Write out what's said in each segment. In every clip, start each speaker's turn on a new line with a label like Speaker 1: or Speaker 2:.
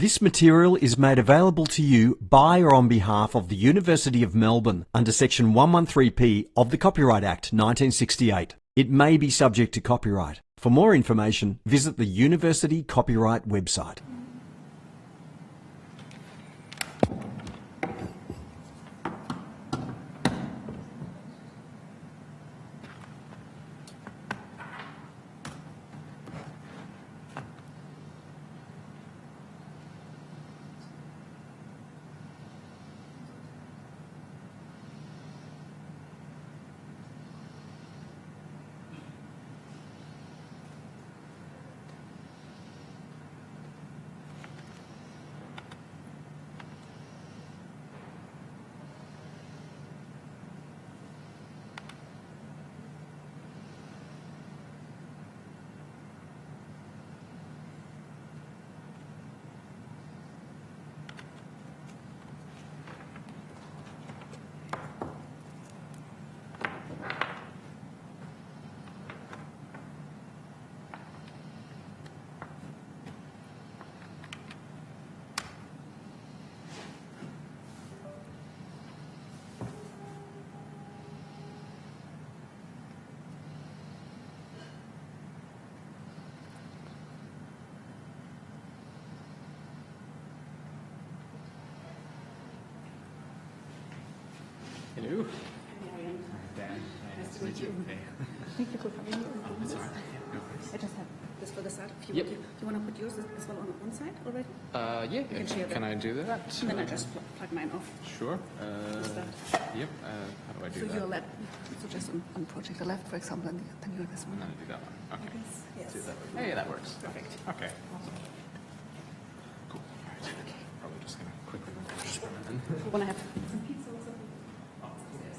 Speaker 1: This material is made available to you by or on behalf of the University of Melbourne under Section 113P of the Copyright Act 1968. It may be subject to copyright. For more information, visit the University Copyright website.
Speaker 2: Hello.
Speaker 3: Marian.
Speaker 2: Dan.
Speaker 3: Nice to meet you.
Speaker 2: Hey.
Speaker 3: Thank you for coming here.
Speaker 2: It's all right. No worries.
Speaker 3: I just have this for the start. If
Speaker 2: Yep.
Speaker 3: you want to put yours as well on one side already?
Speaker 2: Yeah.
Speaker 3: can share
Speaker 2: Can
Speaker 3: that.
Speaker 2: I do that?
Speaker 3: And then I just plug mine off.
Speaker 2: Sure.
Speaker 3: that.
Speaker 2: Yep. How do I do
Speaker 3: So
Speaker 2: that?
Speaker 3: you're left, so just on project the left, for example, and then you're this
Speaker 2: I'm
Speaker 3: one.
Speaker 2: gonna do that one. Okay.
Speaker 3: Yes.
Speaker 2: Do that. Hey, that works.
Speaker 3: Perfect.
Speaker 2: Okay. Awesome. Cool. All right. Probably just gonna quickly refresh this one and then.
Speaker 3: You want to have some pizza or something? Yes.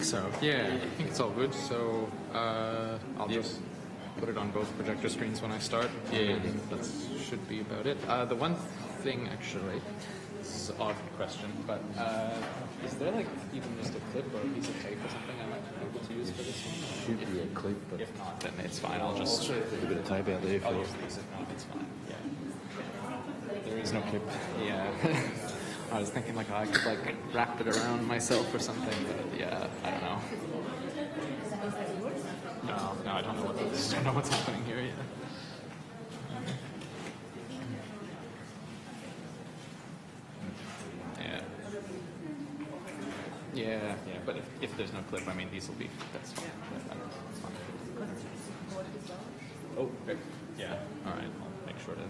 Speaker 2: so. Yeah, I think it's all good. So I'll just put it on both projector screens when I start.
Speaker 4: Yeah.
Speaker 2: And that should be about it. The one thing, actually, this is an odd question, but is there like even just a clip or a piece of tape or something I might be able to use for this one?
Speaker 4: Should be a clip, but
Speaker 2: If not, then it's fine. I'll just
Speaker 4: a bit of tape out there for
Speaker 2: I'll
Speaker 4: you.
Speaker 2: use these. If not, it's fine. Yeah. There is no clip. Yeah. I was thinking like I could like wrap it around myself or something, but yeah, I don't know. No, I don't know what's happening here yet. Yeah, but if there's no clip, I mean, these will be, that's fine. That's fine. Oh, great. Yeah, all right, I'll make sure to,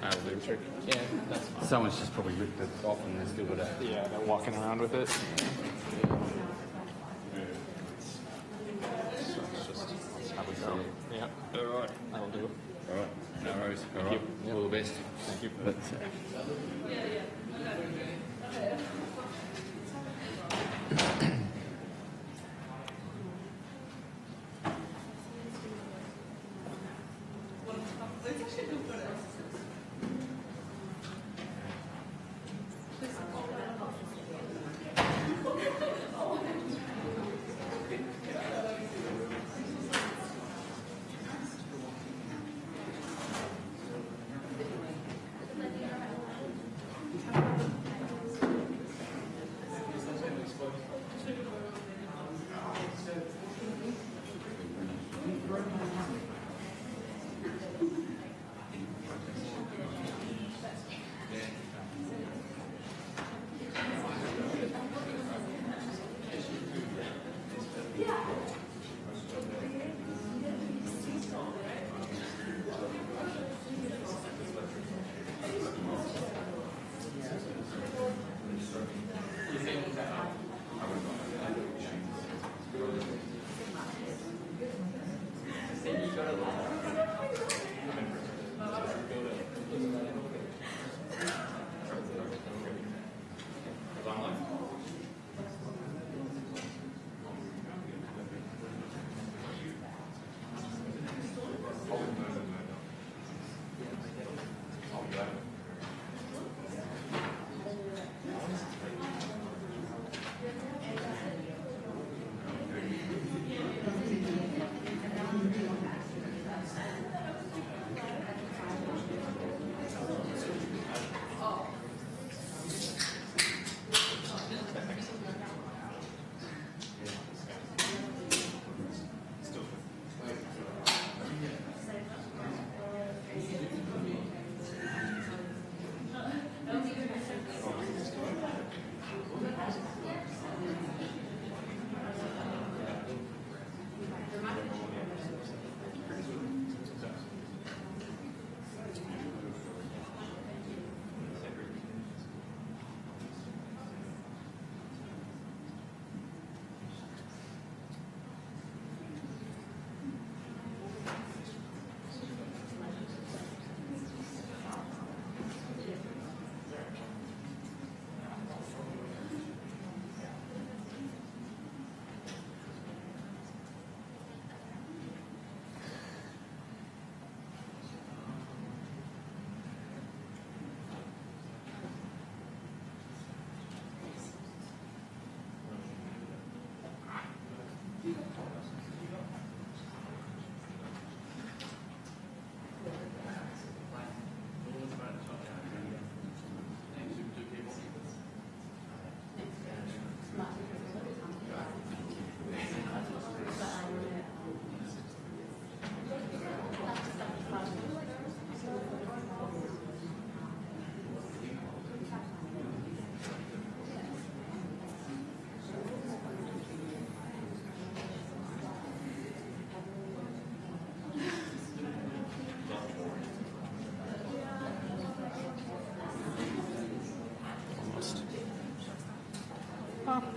Speaker 2: I'll do the trick. Yeah, that's fine.
Speaker 4: Someone's just probably ripped it off and they're still got it.
Speaker 2: Yeah, they're walking around with it. So let's have a go. Yeah, all right, that'll do.
Speaker 4: All right, no worries. All right, all the best.
Speaker 2: Thank you.
Speaker 4: But,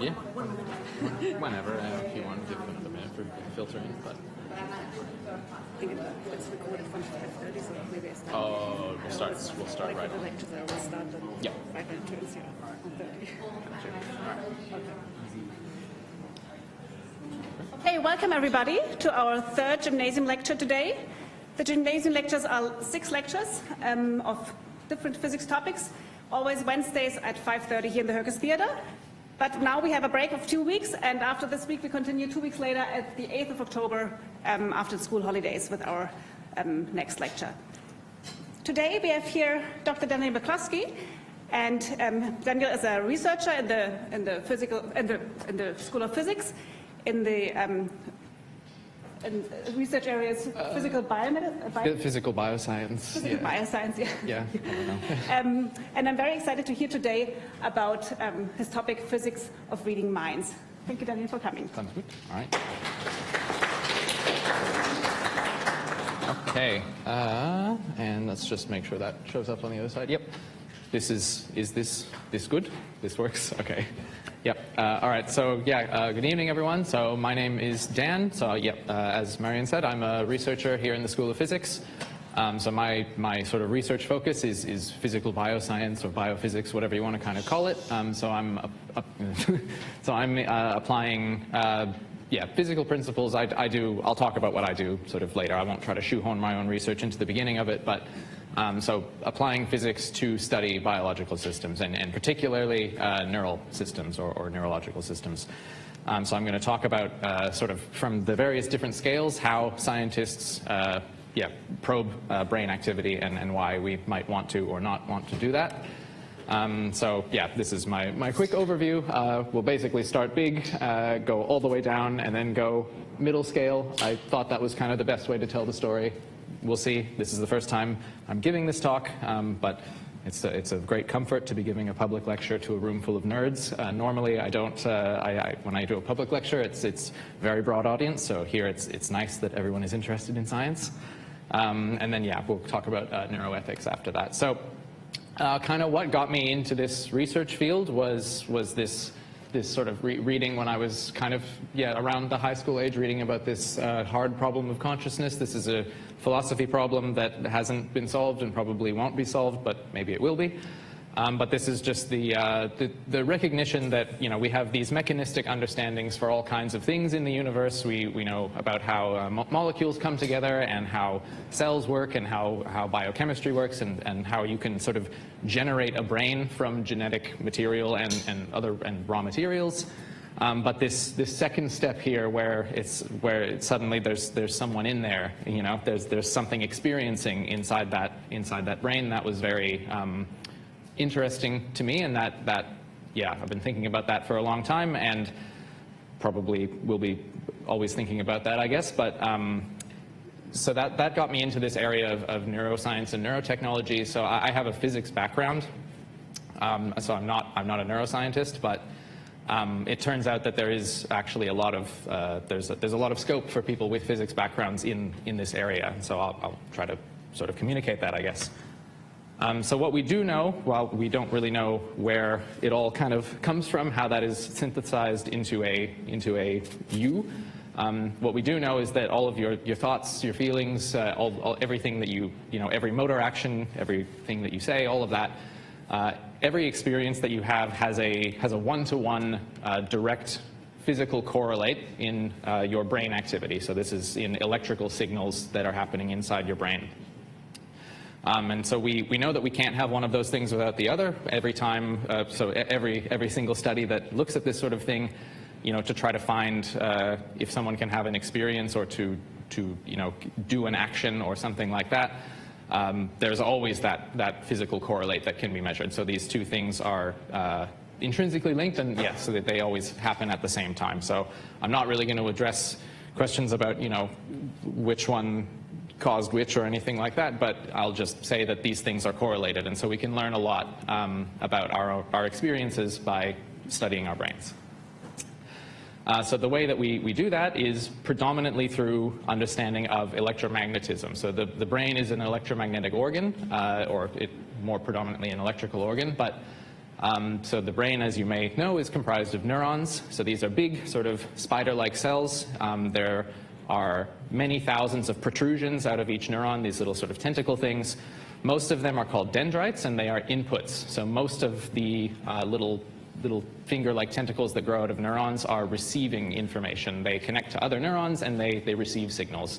Speaker 2: Yeah. Whenever, if you want to give them another minute for filtering, but.
Speaker 3: I think it's recorded from 5:30, so maybe I start.
Speaker 2: Oh, we'll start right
Speaker 3: The
Speaker 2: on.
Speaker 3: lectures I always start on
Speaker 2: Yeah.
Speaker 3: 5 minutes, yeah, on 30.
Speaker 2: Gotcha. All right.
Speaker 3: Okay. Hey, welcome everybody to our third Gymnasium Lecture today. The Gymnasium Lectures are 6 lectures of different physics topics, always Wednesdays at 5:30 here in the Herkes Theatre. But now we have a break of 2 weeks, and after this week we continue 2 weeks later at the 8th of October after the school holidays with our next lecture. Today we have here Dr. Daniel McCloskey, and Daniel is a researcher in the School of Physics, in the research areas physical biomedicine.
Speaker 2: Physical bioscience.
Speaker 3: Physical bioscience, yeah.
Speaker 2: Yeah.
Speaker 3: And I'm very excited to hear today about his topic, physics of reading minds. Thank you, Daniel, for coming.
Speaker 2: Sounds good. All right. Okay. And let's just make sure that shows up on the other side. Yep. Is this good? This works? Okay. Yep. All right. So yeah, good evening, everyone. So my name is Dan. So yep, as Marion said, I'm a researcher here in the School of Physics. So my sort of research focus is physical bioscience or biophysics, whatever you want to kind of call it. So I'm applying physical principles. I'll talk about what I do sort of later. I won't try to shoehorn my own research into the beginning of it, but so applying physics to study biological systems and particularly neural systems or neurological systems. So I'm going to talk about sort of from the various different scales how scientists probe brain activity and why we might want to or not want to do that. So yeah, this is my quick overview. We'll basically start big, go all the way down, and then go middle scale. I thought that was kind of the best way to tell the story. We'll see. This is the first time I'm giving this talk, but it's a great comfort to be giving a public lecture to a room full of nerds. Normally, I don't. When I do a public lecture, it's very broad audience. So here, it's nice that everyone is interested in science. And then yeah, we'll talk about neuroethics after that. So. Kind of what got me into this research field was this sort of reading when I was kind of around the high school age, reading about this hard problem of consciousness. This is a philosophy problem that hasn't been solved and probably won't be solved, but maybe it will be. But this is just the recognition that we have these mechanistic understandings for all kinds of things in the universe. We know about how molecules come together and how cells work and how biochemistry works and how you can sort of generate a brain from genetic material and raw materials. But this second step here, where suddenly there's someone in there, there's something experiencing inside that brain, that was very interesting to me, and that I've been thinking about that for a long time, and probably will be always thinking about that, I guess. But so that got me into this area of neuroscience and neurotechnology. So I have a physics background, so I'm not a neuroscientist, but it turns out that there is actually a lot of there's a lot of scope for people with physics backgrounds in this area. So I'll try to sort of communicate that, I guess. So what we do know, while we don't really know where it all kind of comes from, how that is synthesized into a you, what we do know is that all of your thoughts, your feelings, everything that every motor action, everything that you say, all of that, every experience that you have has a one-to-one direct physical correlate in your brain activity. So this is in electrical signals that are happening inside your brain. And so we know that we can't have one of those things without the other. Every time, so every single study that looks at this sort of thing, to try to find if someone can have an experience or to do an action or something like that, there's always that physical correlate that can be measured. So these two things are intrinsically linked, and yes, so that they always happen at the same time. So I'm not really going to address questions about which one caused which or anything like that, but I'll just say that these things are correlated, and so we can learn a lot about our experiences by studying our brains. So the way that we do that is predominantly through understanding of electromagnetism. So the brain is an electromagnetic organ, or more predominantly an electrical organ, but so the brain, as you may know, is comprised of neurons. So these are big, sort of spider-like cells. There are many thousands of protrusions out of each neuron, these little sort of tentacle things. Most of them are called dendrites, and they are inputs. So most of the little little finger-like tentacles that grow out of neurons are receiving information. They connect to other neurons and they receive signals.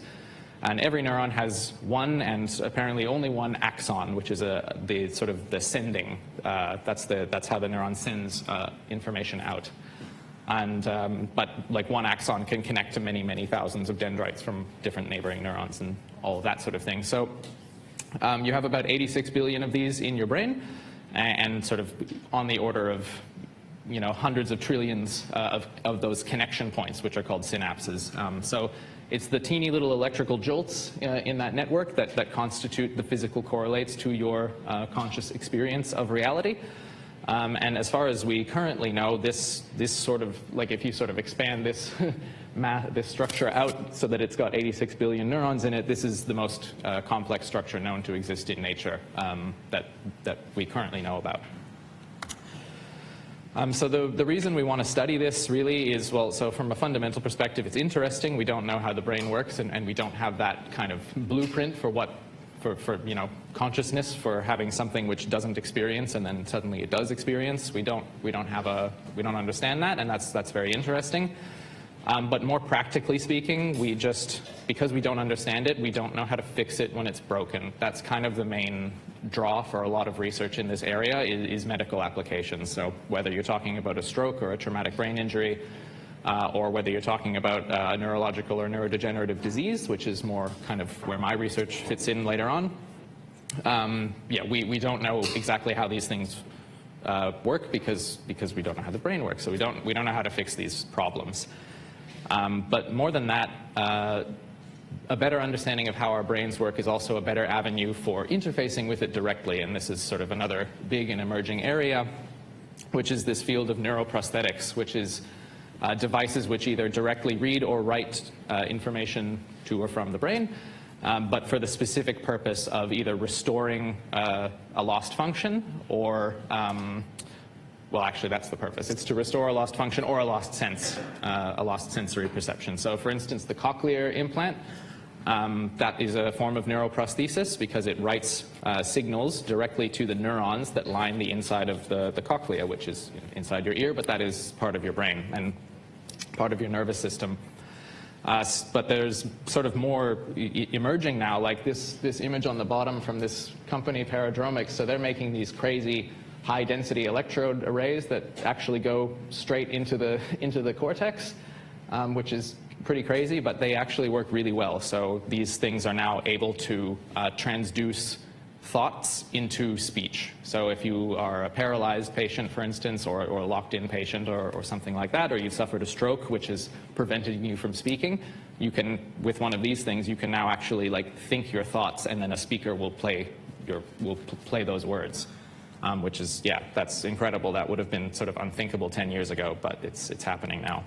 Speaker 2: And every neuron has one and apparently only one axon, which is the sort of the sending. That's how the neuron sends information out. And but like one axon can connect to many, many thousands of dendrites from different neighboring neurons and all of that sort of thing. So you have about 86 billion of these in your brain, and sort of on the order of hundreds of trillions of those connection points, which are called synapses. So it's the teeny little electrical jolts in that network that constitute the physical correlates to your conscious experience of reality. And as far as we currently know, this sort of, like if you sort of expand this this structure out so that it's got 86 billion neurons in it, this is the most complex structure known to exist in nature that we currently know about. So the reason we want to study this really is, well, so from a fundamental perspective, it's interesting. We don't know how the brain works, and we don't have that kind of blueprint for consciousness, for having something which doesn't experience and then suddenly it does experience. We don't understand that, and that's very interesting. But more practically speaking, because we don't understand it, we don't know how to fix it when it's broken. That's kind of the main draw for a lot of research in this area is medical applications. So whether you're talking about a stroke or a traumatic brain injury, or whether you're talking about a neurological or neurodegenerative disease, which is more kind of where my research fits in later on. We don't know exactly how these things work because we don't know how the brain works. So we don't know how to fix these problems. But more than that, a better understanding of how our brains work is also a better avenue for interfacing with it directly. And this is sort of another big and emerging area, which is this field of neuroprosthetics, which is devices which either directly read or write information to or from the brain, but for the specific purpose of either restoring a lost function or well, actually, that's the purpose. It's to restore a lost function or a lost sense, a lost sensory perception. So, for instance, the cochlear implant, that is a form of neuroprosthesis because it writes signals directly to the neurons that line the inside of the cochlea, which is inside your ear, but that is part of your brain and part of your nervous system. But there's sort of more emerging now, like this image on the bottom from this company, Paradromics. So they're making these crazy high-density electrode arrays that actually go straight into the cortex, which is pretty crazy, but they actually work really well. So these things are now able to transduce thoughts into speech. So if you are a paralyzed patient, for instance, or a locked-in patient or something like that, or you've suffered a stroke which is preventing you from speaking, you can, with one of these things, you can now actually like think your thoughts, and then a speaker will play those words. Which is, yeah, that's incredible. That would have been sort of unthinkable 10 years ago, but it's happening now.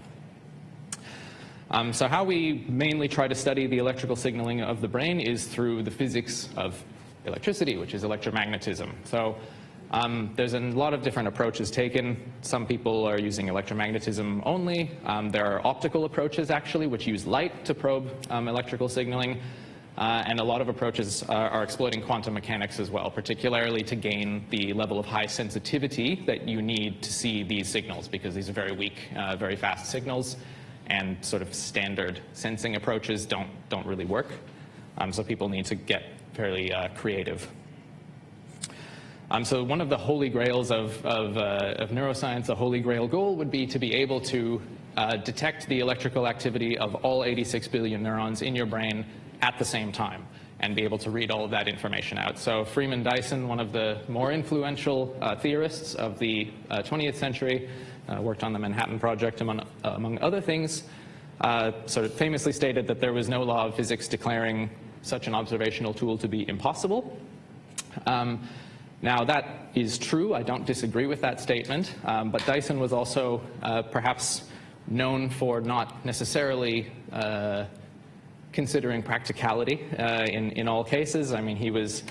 Speaker 2: So how we mainly try to study the electrical signaling of the brain is through the physics of electricity, which is electromagnetism. So there's a lot of different approaches taken. Some people are using electromagnetism only. There are optical approaches, actually, which use light to probe electrical signaling. And a lot of approaches are exploiting quantum mechanics as well, particularly to gain the level of high sensitivity that you need to see these signals, because these are very weak, very fast signals, and sort of standard sensing approaches don't really work. So people need to get fairly creative. So one of the holy grails of neuroscience, a holy grail goal, would be to be able to detect the electrical activity of all 86 billion neurons in your brain at the same time and be able to read all of that information out. So Freeman Dyson, one of the more influential theorists of the 20th century, worked on the Manhattan Project among other things, sort of famously stated that there was no law of physics declaring such an observational tool to be impossible. Now that is true. I don't disagree with that statement, but Dyson was also perhaps known for not necessarily considering practicality in all cases. I mean, he was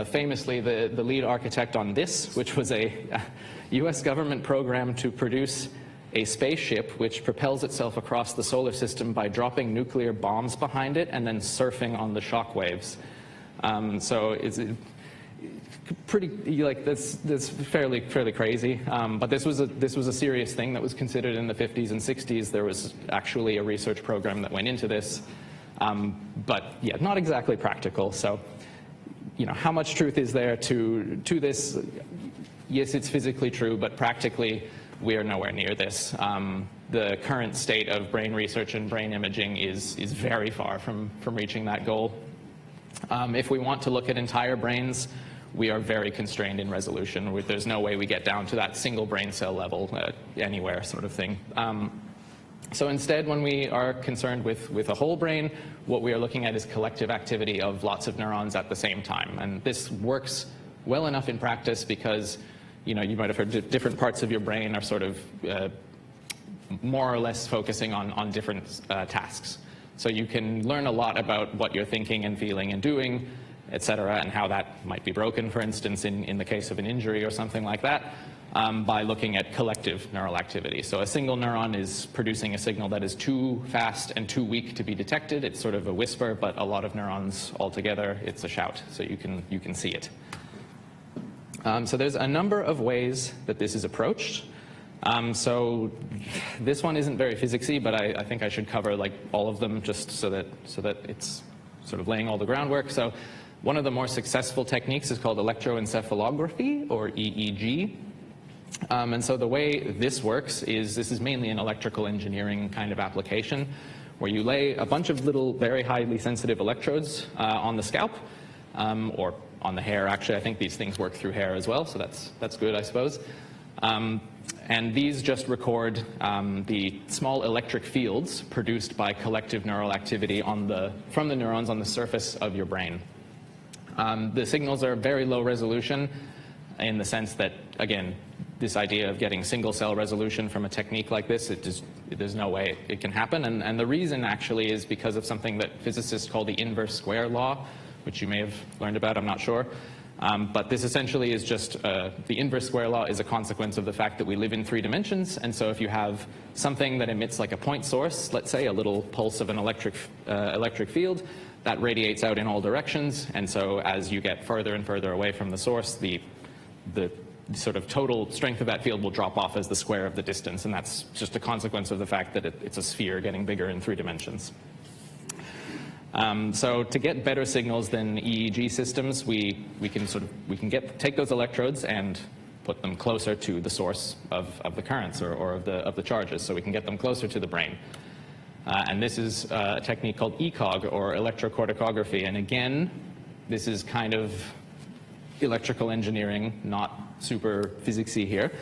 Speaker 2: famously the lead architect on this, which was a US government program to produce a spaceship which propels itself across the solar system by dropping nuclear bombs behind it and then surfing on the shock waves. So pretty like that's fairly crazy. But this was a serious thing that was considered in the 50s and 60s. There was actually a research program that went into this, but yeah, not exactly practical. So, how much truth is there to this? Yes, it's physically true, but practically we are nowhere near this. The current state of brain research and brain imaging is very far from reaching that goal. If we want to look at entire brains, we are very constrained in resolution. There's no way we get down to that single brain cell level anywhere sort of thing. So instead, when we are concerned with a whole brain, what we are looking at is collective activity of lots of neurons at the same time. And this works well enough in practice because you might have heard different parts of your brain are sort of more or less focusing on different tasks. So you can learn a lot about what you're thinking and feeling and doing, et cetera, and how that might be broken, for instance, in the case of an injury or something like that, by looking at collective neural activity. So a single neuron is producing a signal that is too fast and too weak to be detected. It's sort of a whisper, but a lot of neurons all together, it's a shout, so you can see it. So there's a number of ways that this is approached. So this one isn't very physicsy, but I think I should cover like all of them just so that it's sort of laying all the groundwork. So one of the more successful techniques is called electroencephalography, or EEG. And so the way this works is this is mainly an electrical engineering kind of application where you lay a bunch of little very highly sensitive electrodes on the scalp, or on the hair. Actually, I think these things work through hair as well, so that's good, I suppose. And these just record the small electric fields produced by collective neural activity from the neurons on the surface of your brain. The signals are very low resolution in the sense that, again, this idea of getting single cell resolution from a technique like this, there's no way it can happen. And the reason actually is because of something that physicists call the inverse square law, which you may have learned about, I'm not sure. But this essentially is just, the inverse square law is a consequence of the fact that we live in 3 dimensions. And so if you have something that emits like a point source, let's say a little pulse of an electric field, that radiates out in all directions. And so as you get further and further away from the source, the sort of total strength of that field will drop off as the square of the distance. And that's just a consequence of the fact that it's a sphere getting bigger in 3 dimensions. So to get better signals than EEG systems, we can take those electrodes and put them closer to the source of the currents or of the charges, so we can get them closer to the brain. And this is a technique called ECOG, or electrocorticography. And again, this is kind of electrical engineering, not super physicsy here.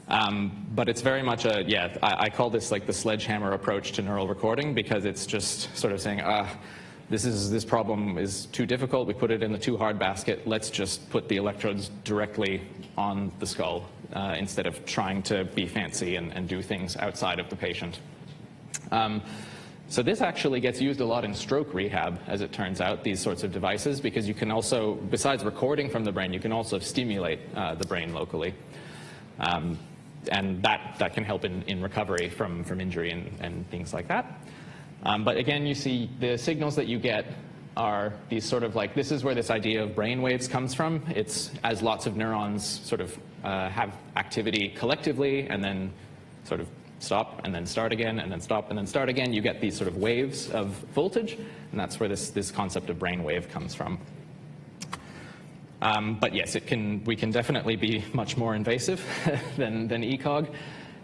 Speaker 2: But it's very much I call this like the sledgehammer approach to neural recording, because it's just sort of saying, this problem is too difficult, we put it in the too hard basket, let's just put the electrodes directly on the skull instead of trying to be fancy and do things outside of the patient. So this actually gets used a lot in stroke rehab, as it turns out, these sorts of devices, because you can also, besides recording from the brain, you can also stimulate the brain locally. And that can help in recovery from injury and things like that. But again, you see the signals that you get are these sort of like, this is where this idea of brain waves comes from. It's as lots of neurons sort of have activity collectively and then sort of stop and then start again and then stop and then start again, you get these sort of waves of voltage, and that's where this concept of brain wave comes from. But yes, we can definitely be much more invasive than ECOG.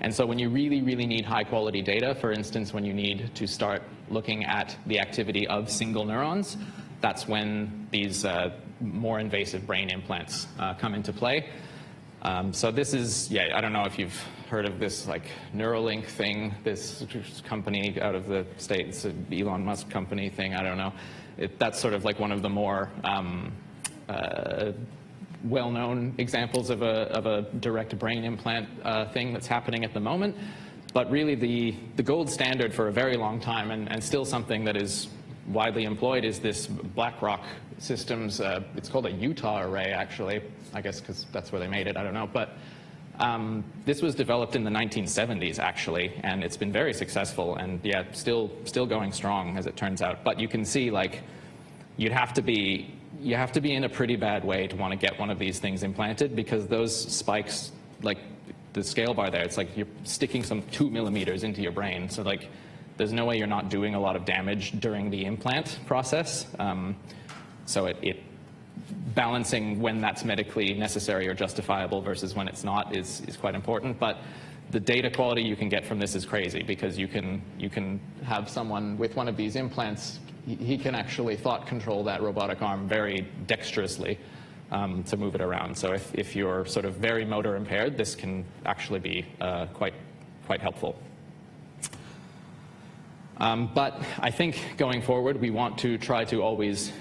Speaker 2: And so when you really, really need high quality data, for instance, when you need to start looking at the activity of single neurons, that's when these more invasive brain implants come into play. So this is, I don't know if you've heard of this like Neuralink thing, this company out of the States, Elon Musk company thing, I don't know. That's sort of like one of the more well-known examples of a direct brain implant thing that's happening at the moment. But really the gold standard for a very long time, and still something that is widely employed, is this BlackRock Systems, it's called a Utah array actually, I guess because that's where they made it, I don't know. But this was developed in the 1970s actually, and it's been very successful, and still going strong as it turns out. But you can see, like, you'd have to be you have to be in a pretty bad way to want to get one of these things implanted, because those spikes, like the scale bar there, it's like you're sticking some 2 millimeters into your brain. So like, there's no way you're not doing a lot of damage during the implant process. So it balancing when that's medically necessary or justifiable versus when it's not is quite important. But the data quality you can get from this is crazy, because you can have someone with one of these implants, he can actually thought control that robotic arm very dexterously to move it around. So if you're sort of very motor impaired, this can actually be quite helpful. But I think going forward, we want to try to always,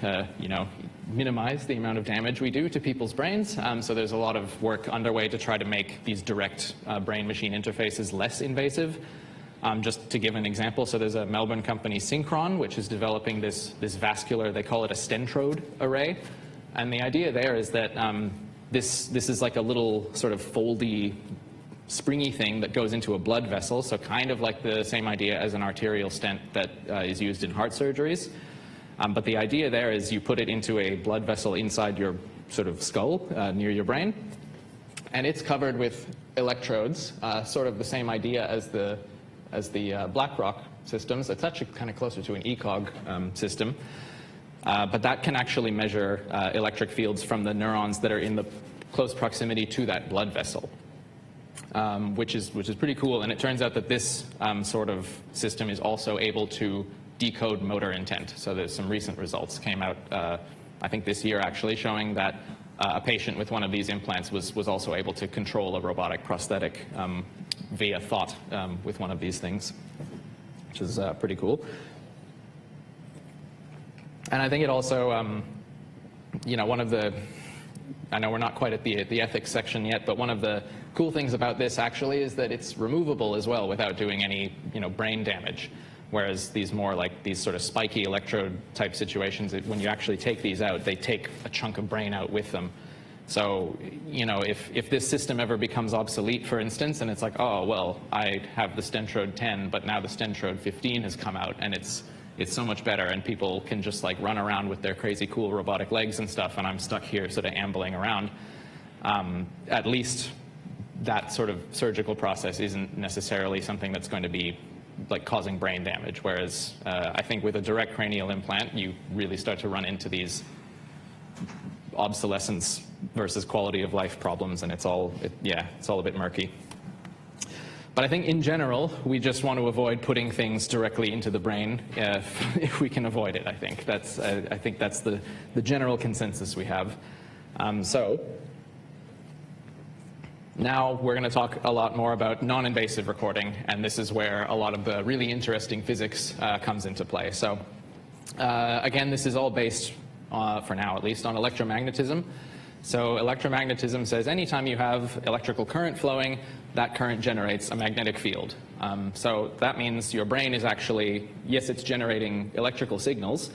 Speaker 2: minimize the amount of damage we do to people's brains. So there's a lot of work underway to try to make these direct brain-machine interfaces less invasive. Just to give an example, so there's a Melbourne company, Synchron, which is developing this vascular, they call it a stentrode array. And the idea there is that this is like a little sort of foldy, springy thing that goes into a blood vessel, so kind of like the same idea as an arterial stent that is used in heart surgeries. But the idea there is you put it into a blood vessel inside your sort of skull, near your brain, and it's covered with electrodes, sort of the same idea as the BlackRock systems. It's actually kind of closer to an ECOG system. But that can actually measure electric fields from the neurons that are in the close proximity to that blood vessel. Which is pretty cool, and it turns out that this sort of system is also able to decode motor intent. So there's some recent results came out, I think this year actually, showing that a patient with one of these implants was also able to control a robotic prosthetic via thought with one of these things, which is pretty cool. And I think it also, one of the, I know we're not quite at the ethics section yet, but one of the cool things about this actually is that it's removable as well without doing any brain damage. Whereas these more like these sort of spiky electrode type situations, when you actually take these out, they take a chunk of brain out with them. So if this system ever becomes obsolete, for instance, and it's like, oh well, I have the Stentrode 10, but now the Stentrode 15 has come out, and it's so much better, and people can just like run around with their crazy cool robotic legs and stuff, and I'm stuck here sort of ambling around. At least that sort of surgical process isn't necessarily something that's going to be like causing brain damage, whereas I think with a direct cranial implant, you really start to run into these obsolescence versus quality of life problems, and it's all a bit murky. But I think in general, we just want to avoid putting things directly into the brain if we can avoid it. I think that's the general consensus we have. So now we're going to talk a lot more about non-invasive recording, and this is where a lot of the really interesting physics comes into play. So again, this is all based, for now at least, on electromagnetism. So electromagnetism says anytime you have electrical current flowing, that current generates a magnetic field. So that means your brain is actually, yes, it's generating electrical signals,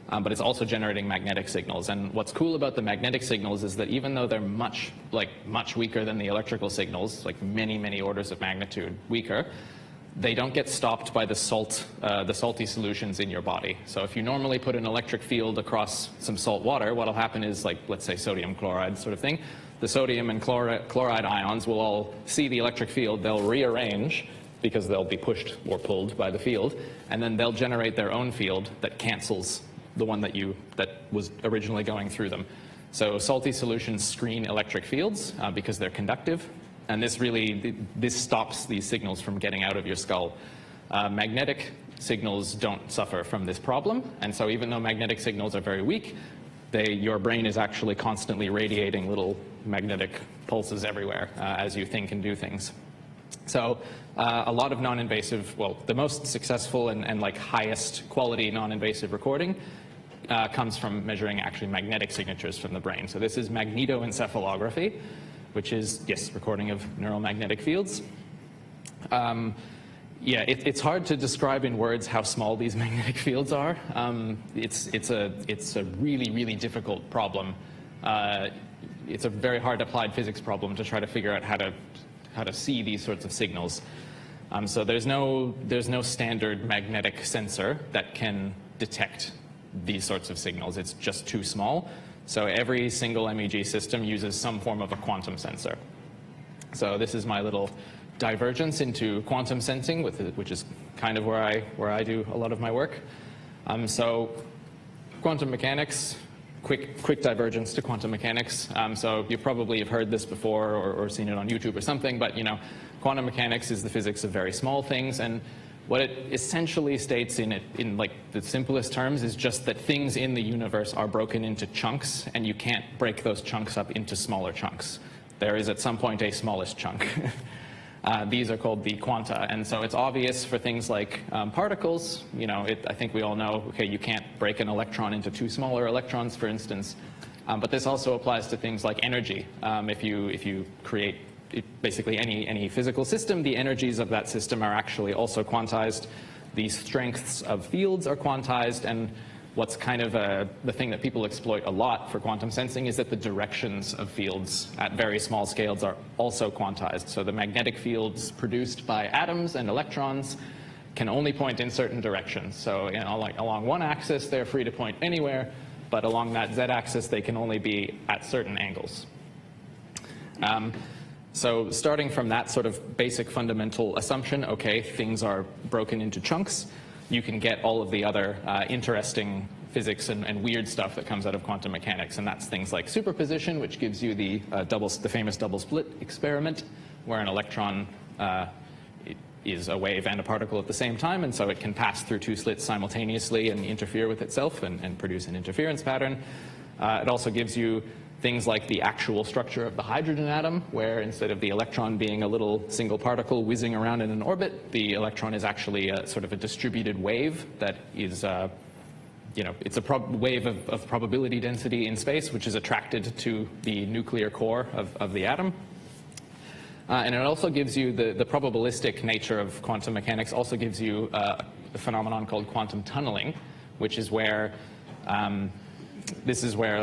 Speaker 2: but it's also generating magnetic signals. And what's cool about the magnetic signals is that even though they're much weaker than the electrical signals, like many orders of magnitude weaker, they don't get stopped by the salty solutions in your body. So if you normally put an electric field across some salt water, what'll happen is, like, let's say sodium chloride sort of thing, the sodium and chloride ions will all see the electric field, they'll rearrange because they'll be pushed or pulled by the field, and then they'll generate their own field that cancels the one that was originally going through them. So salty solutions screen electric fields because they're conductive, and this stops these signals from getting out of your skull. Magnetic signals don't suffer from this problem, and so even though magnetic signals are very weak, your brain is actually constantly radiating little magnetic pulses everywhere as you think and do things. So a lot of non-invasive, well, the most successful and like highest quality non-invasive recording comes from measuring actually magnetic signatures from the brain. So this is magnetoencephalography, which is, yes, recording of neural magnetic fields. Yeah, it's hard to describe in words how small these magnetic fields are. It's a really difficult problem. It's a very hard applied physics problem to try to figure out how to see these sorts of signals. So there's no standard magnetic sensor that can detect these sorts of signals. It's just too small. So every single MEG system uses some form of a quantum sensor. So this is my little divergence into quantum sensing, which is kind of where I do a lot of my work. So quantum mechanics, quick divergence to quantum mechanics. So you probably have heard this before or seen it on YouTube or something, but quantum mechanics is the physics of very small things, and what it essentially states in like the simplest terms is just that things in the universe are broken into chunks, and you can't break those chunks up into smaller chunks. There is at some point a smallest chunk. These are called the quanta, and so it's obvious for things like particles. I think we all know, okay, you can't break an electron into two smaller electrons, for instance. But this also applies to things like energy. If you create basically any physical system, the energies of that system are actually also quantized. The strengths of fields are quantized, and what's kind of the thing that people exploit a lot for quantum sensing is that the directions of fields at very small scales are also quantized. So the magnetic fields produced by atoms and electrons can only point in certain directions. So like along one axis, they're free to point anywhere, but along that z-axis, they can only be at certain angles. So starting from that sort of basic fundamental assumption, okay, things are broken into chunks, you can get all of the other interesting physics and weird stuff that comes out of quantum mechanics, and that's things like superposition, which gives you the famous double slit experiment, where an electron is a wave and a particle at the same time, and so it can pass through two slits simultaneously and interfere with itself and produce an interference pattern. It also gives you things like the actual structure of the hydrogen atom, where instead of the electron being a little single particle whizzing around in an orbit, the electron is actually a sort of a distributed wave that is, it's a wave of probability density in space, which is attracted to the nuclear core of the atom. And it also gives you the probabilistic nature of quantum mechanics also gives you a phenomenon called quantum tunneling, which is where this is where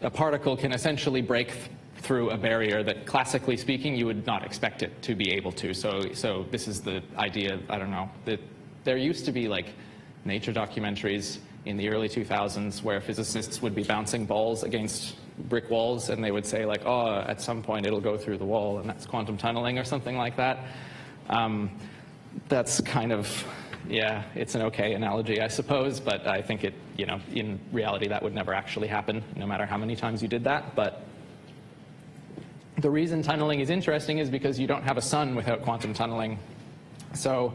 Speaker 2: a particle can essentially break through a barrier that, classically speaking, you would not expect it to be able to. So this is the idea, I don't know, that there used to be like nature documentaries in the early 2000s where physicists would be bouncing balls against brick walls, and they would say like, oh, at some point it'll go through the wall, and that's quantum tunneling or something like that. That's kind of, yeah, it's an okay analogy, I suppose, but I think it, in reality that would never actually happen, no matter how many times you did that. But the reason tunneling is interesting is because you don't have a sun without quantum tunneling. So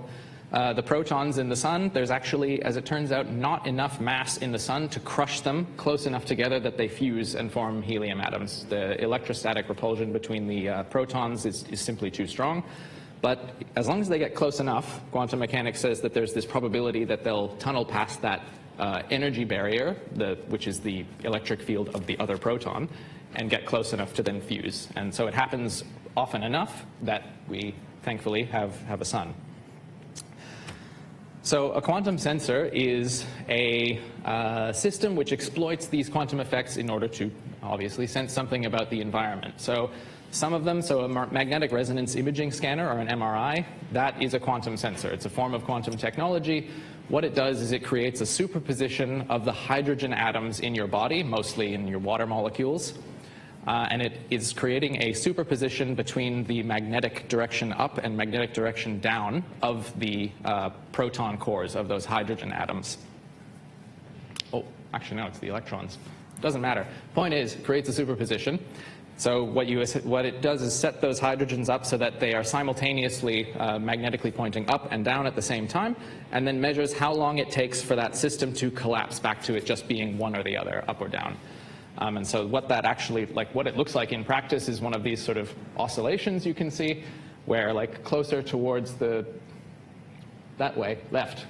Speaker 2: the protons in the sun, there's actually, as it turns out, not enough mass in the sun to crush them close enough together that they fuse and form helium atoms. The electrostatic repulsion between the protons is simply too strong. But as long as they get close enough, quantum mechanics says that there's this probability that they'll tunnel past that energy barrier, which is the electric field of the other proton, and get close enough to then fuse. And so it happens often enough that we, thankfully, have a sun. So a quantum sensor is a system which exploits these quantum effects in order to, obviously, sense something about the environment. So some of them, so a magnetic resonance imaging scanner, or an MRI, that is a quantum sensor. It's a form of quantum technology. What it does is it creates a superposition of the hydrogen atoms in your body, mostly in your water molecules. And it is creating a superposition between the magnetic direction up and magnetic direction down of the proton cores of those hydrogen atoms. Oh, actually, no, it's the electrons. Doesn't matter. Point is, it creates a superposition. So what it does is set those hydrogens up so that they are simultaneously magnetically pointing up and down at the same time, and then measures how long it takes for that system to collapse back to it just being one or the other, up or down. And so what that actually, like what it looks like in practice is one of these sort of oscillations you can see, where like closer towards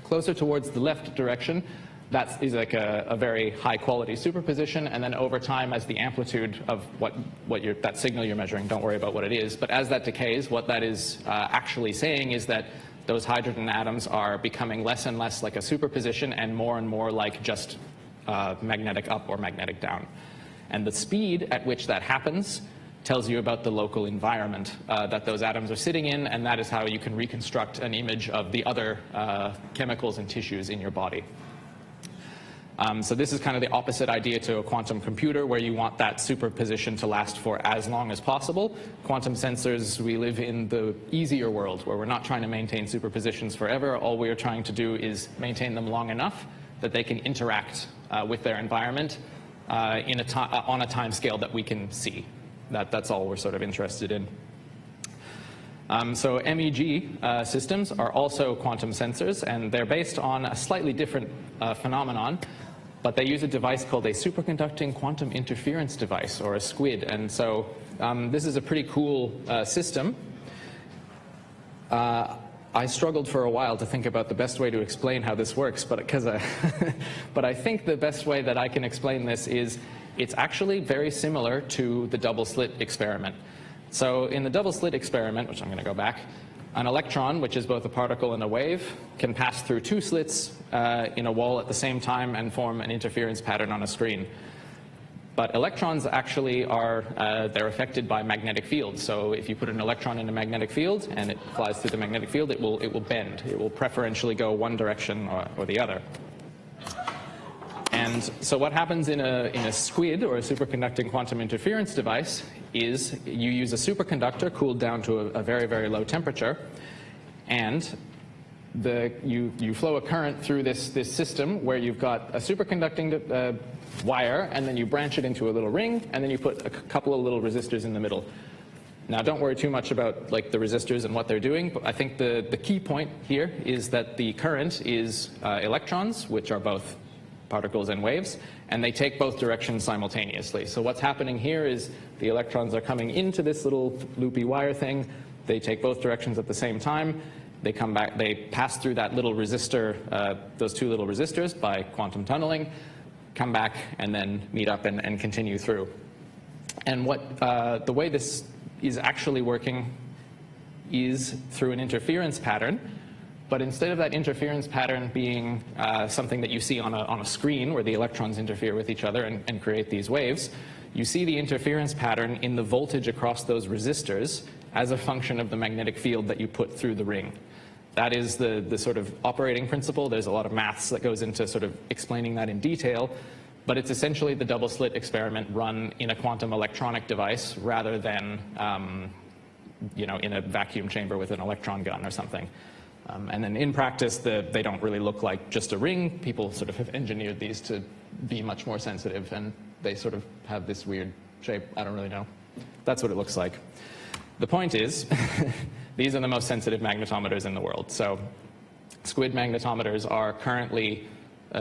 Speaker 2: closer towards the left direction, that is like a very high quality superposition, and then over time, as the amplitude of that signal you're measuring, don't worry about what it is, but as that decays, what that is actually saying is that those hydrogen atoms are becoming less and less like a superposition and more like just magnetic up or magnetic down. And the speed at which that happens tells you about the local environment that those atoms are sitting in, and that is how you can reconstruct an image of the other chemicals and tissues in your body. So this is kind of the opposite idea to a quantum computer, where you want that superposition to last for as long as possible. Quantum sensors, we live in the easier world, where we're not trying to maintain superpositions forever. All we are trying to do is maintain them long enough that they can interact with their environment on a time scale that we can see. That's all we're sort of interested in. So MEG systems are also quantum sensors, and they're based on a slightly different phenomenon, but they use a device called a superconducting quantum interference device, or a SQUID. And so this is a pretty cool system. I struggled for a while to think about the best way to explain how this works, but I think the best way that I can explain this is it's actually very similar to the double slit experiment. So in the double slit experiment, which I'm going to go back, an electron, which is both a particle and a wave, can pass through two slits in a wall at the same time and form an interference pattern on a screen. But electrons actually are, they're affected by magnetic fields. So if you put an electron in a magnetic field and it flies through the magnetic field, it will bend. It will preferentially go one direction or the other. And so what happens in a SQUID, or a superconducting quantum interference device, is you use a superconductor cooled down to a very, very low temperature, and you flow a current through this system where you've got a superconducting wire, and then you branch it into a little ring, and then you put a couple of little resistors in the middle. Now, don't worry too much about like the resistors and what they're doing, but I think the key point here is that the current is electrons, which are both particles and waves, and they take both directions simultaneously. So what's happening here is the electrons are coming into this little loopy wire thing. They take both directions at the same time. They come back, they pass through that little resistor, those two little resistors by quantum tunneling, come back, and then meet up and continue through. And what the way this is actually working is through an interference pattern. But instead of that interference pattern being something that you see on a screen where the electrons interfere with each other and create these waves, you see the interference pattern in the voltage across those resistors as a function of the magnetic field that you put through the ring. That is the sort of operating principle. There's a lot of maths that goes into sort of explaining that in detail, but it's essentially the double slit experiment run in a quantum electronic device rather than in a vacuum chamber with an electron gun or something. And then in practice, they don't really look like just a ring. People sort of have engineered these to be much more sensitive, and they sort of have this weird shape. I don't really know. That's what it looks like. The point is, these are the most sensitive magnetometers in the world. So SQUID magnetometers are currently,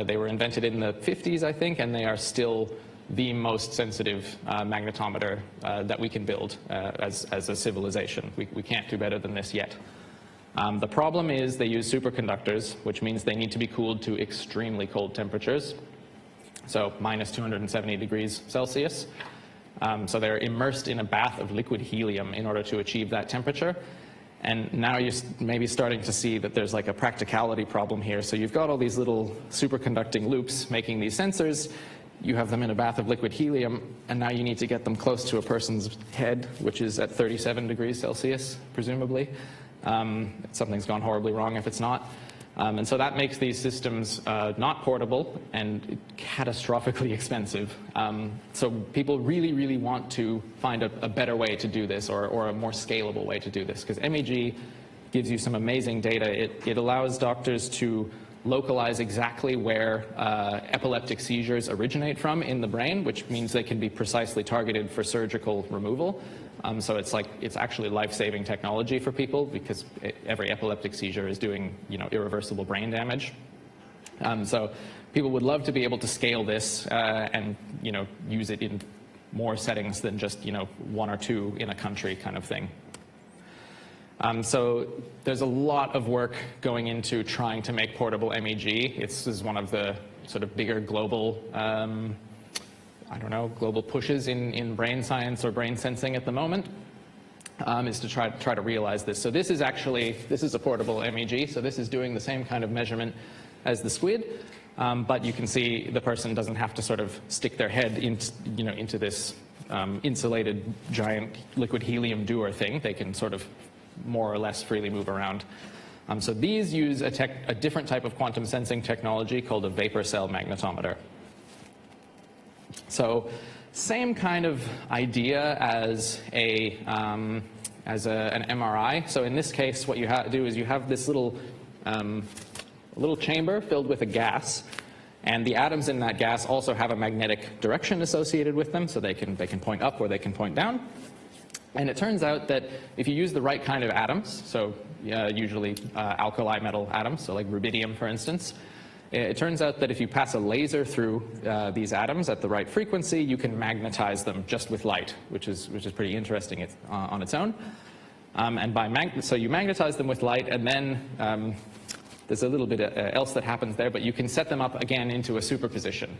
Speaker 2: they were invented in the 50s, I think, and they are still the most sensitive magnetometer that we can build as a civilization. We can't do better than this yet. The problem is they use superconductors, which means they need to be cooled to extremely cold temperatures, so minus 270 degrees Celsius. So they're immersed in a bath of liquid helium in order to achieve that temperature. And now you're maybe starting to see that there's like a practicality problem here. So you've got all these little superconducting loops making these sensors. You have them in a bath of liquid helium, and now you need to get them close to a person's head, which is at 37 degrees Celsius, presumably. Something's gone horribly wrong if it's not. And so that makes these systems not portable and catastrophically expensive. So people really, really want to find a better way to do this, or a more scalable way to do this, because MEG gives you some amazing data. It allows doctors to localize exactly where epileptic seizures originate from in the brain, which means they can be precisely targeted for surgical removal. So it's actually life-saving technology for people, because every epileptic seizure is doing irreversible brain damage. So people would love to be able to scale this and use it in more settings than just one or two in a country kind of thing. So there's a lot of work going into trying to make portable MEG. This is one of the sort of bigger global global pushes in brain science or brain sensing at the moment, is to try to realize this. So this is a portable MEG. So this is doing the same kind of measurement as the SQUID, but you can see the person doesn't have to sort of stick their head into this insulated giant liquid helium doer thing. They can sort of more or less freely move around. So these use a different type of quantum sensing technology called a vapor cell magnetometer. So same kind of idea as an MRI. So in this case, what you do is you have this little chamber filled with a gas, and the atoms in that gas also have a magnetic direction associated with them, so they can point up or they can point down. And it turns out that if you use the right kind of atoms, so usually alkali metal atoms, so like rubidium, for instance, it turns out that if you pass a laser through these atoms at the right frequency, you can magnetize them just with light, which is pretty interesting on its own. So you magnetize them with light, and then there's a little bit else that happens there, but you can set them up again into a superposition.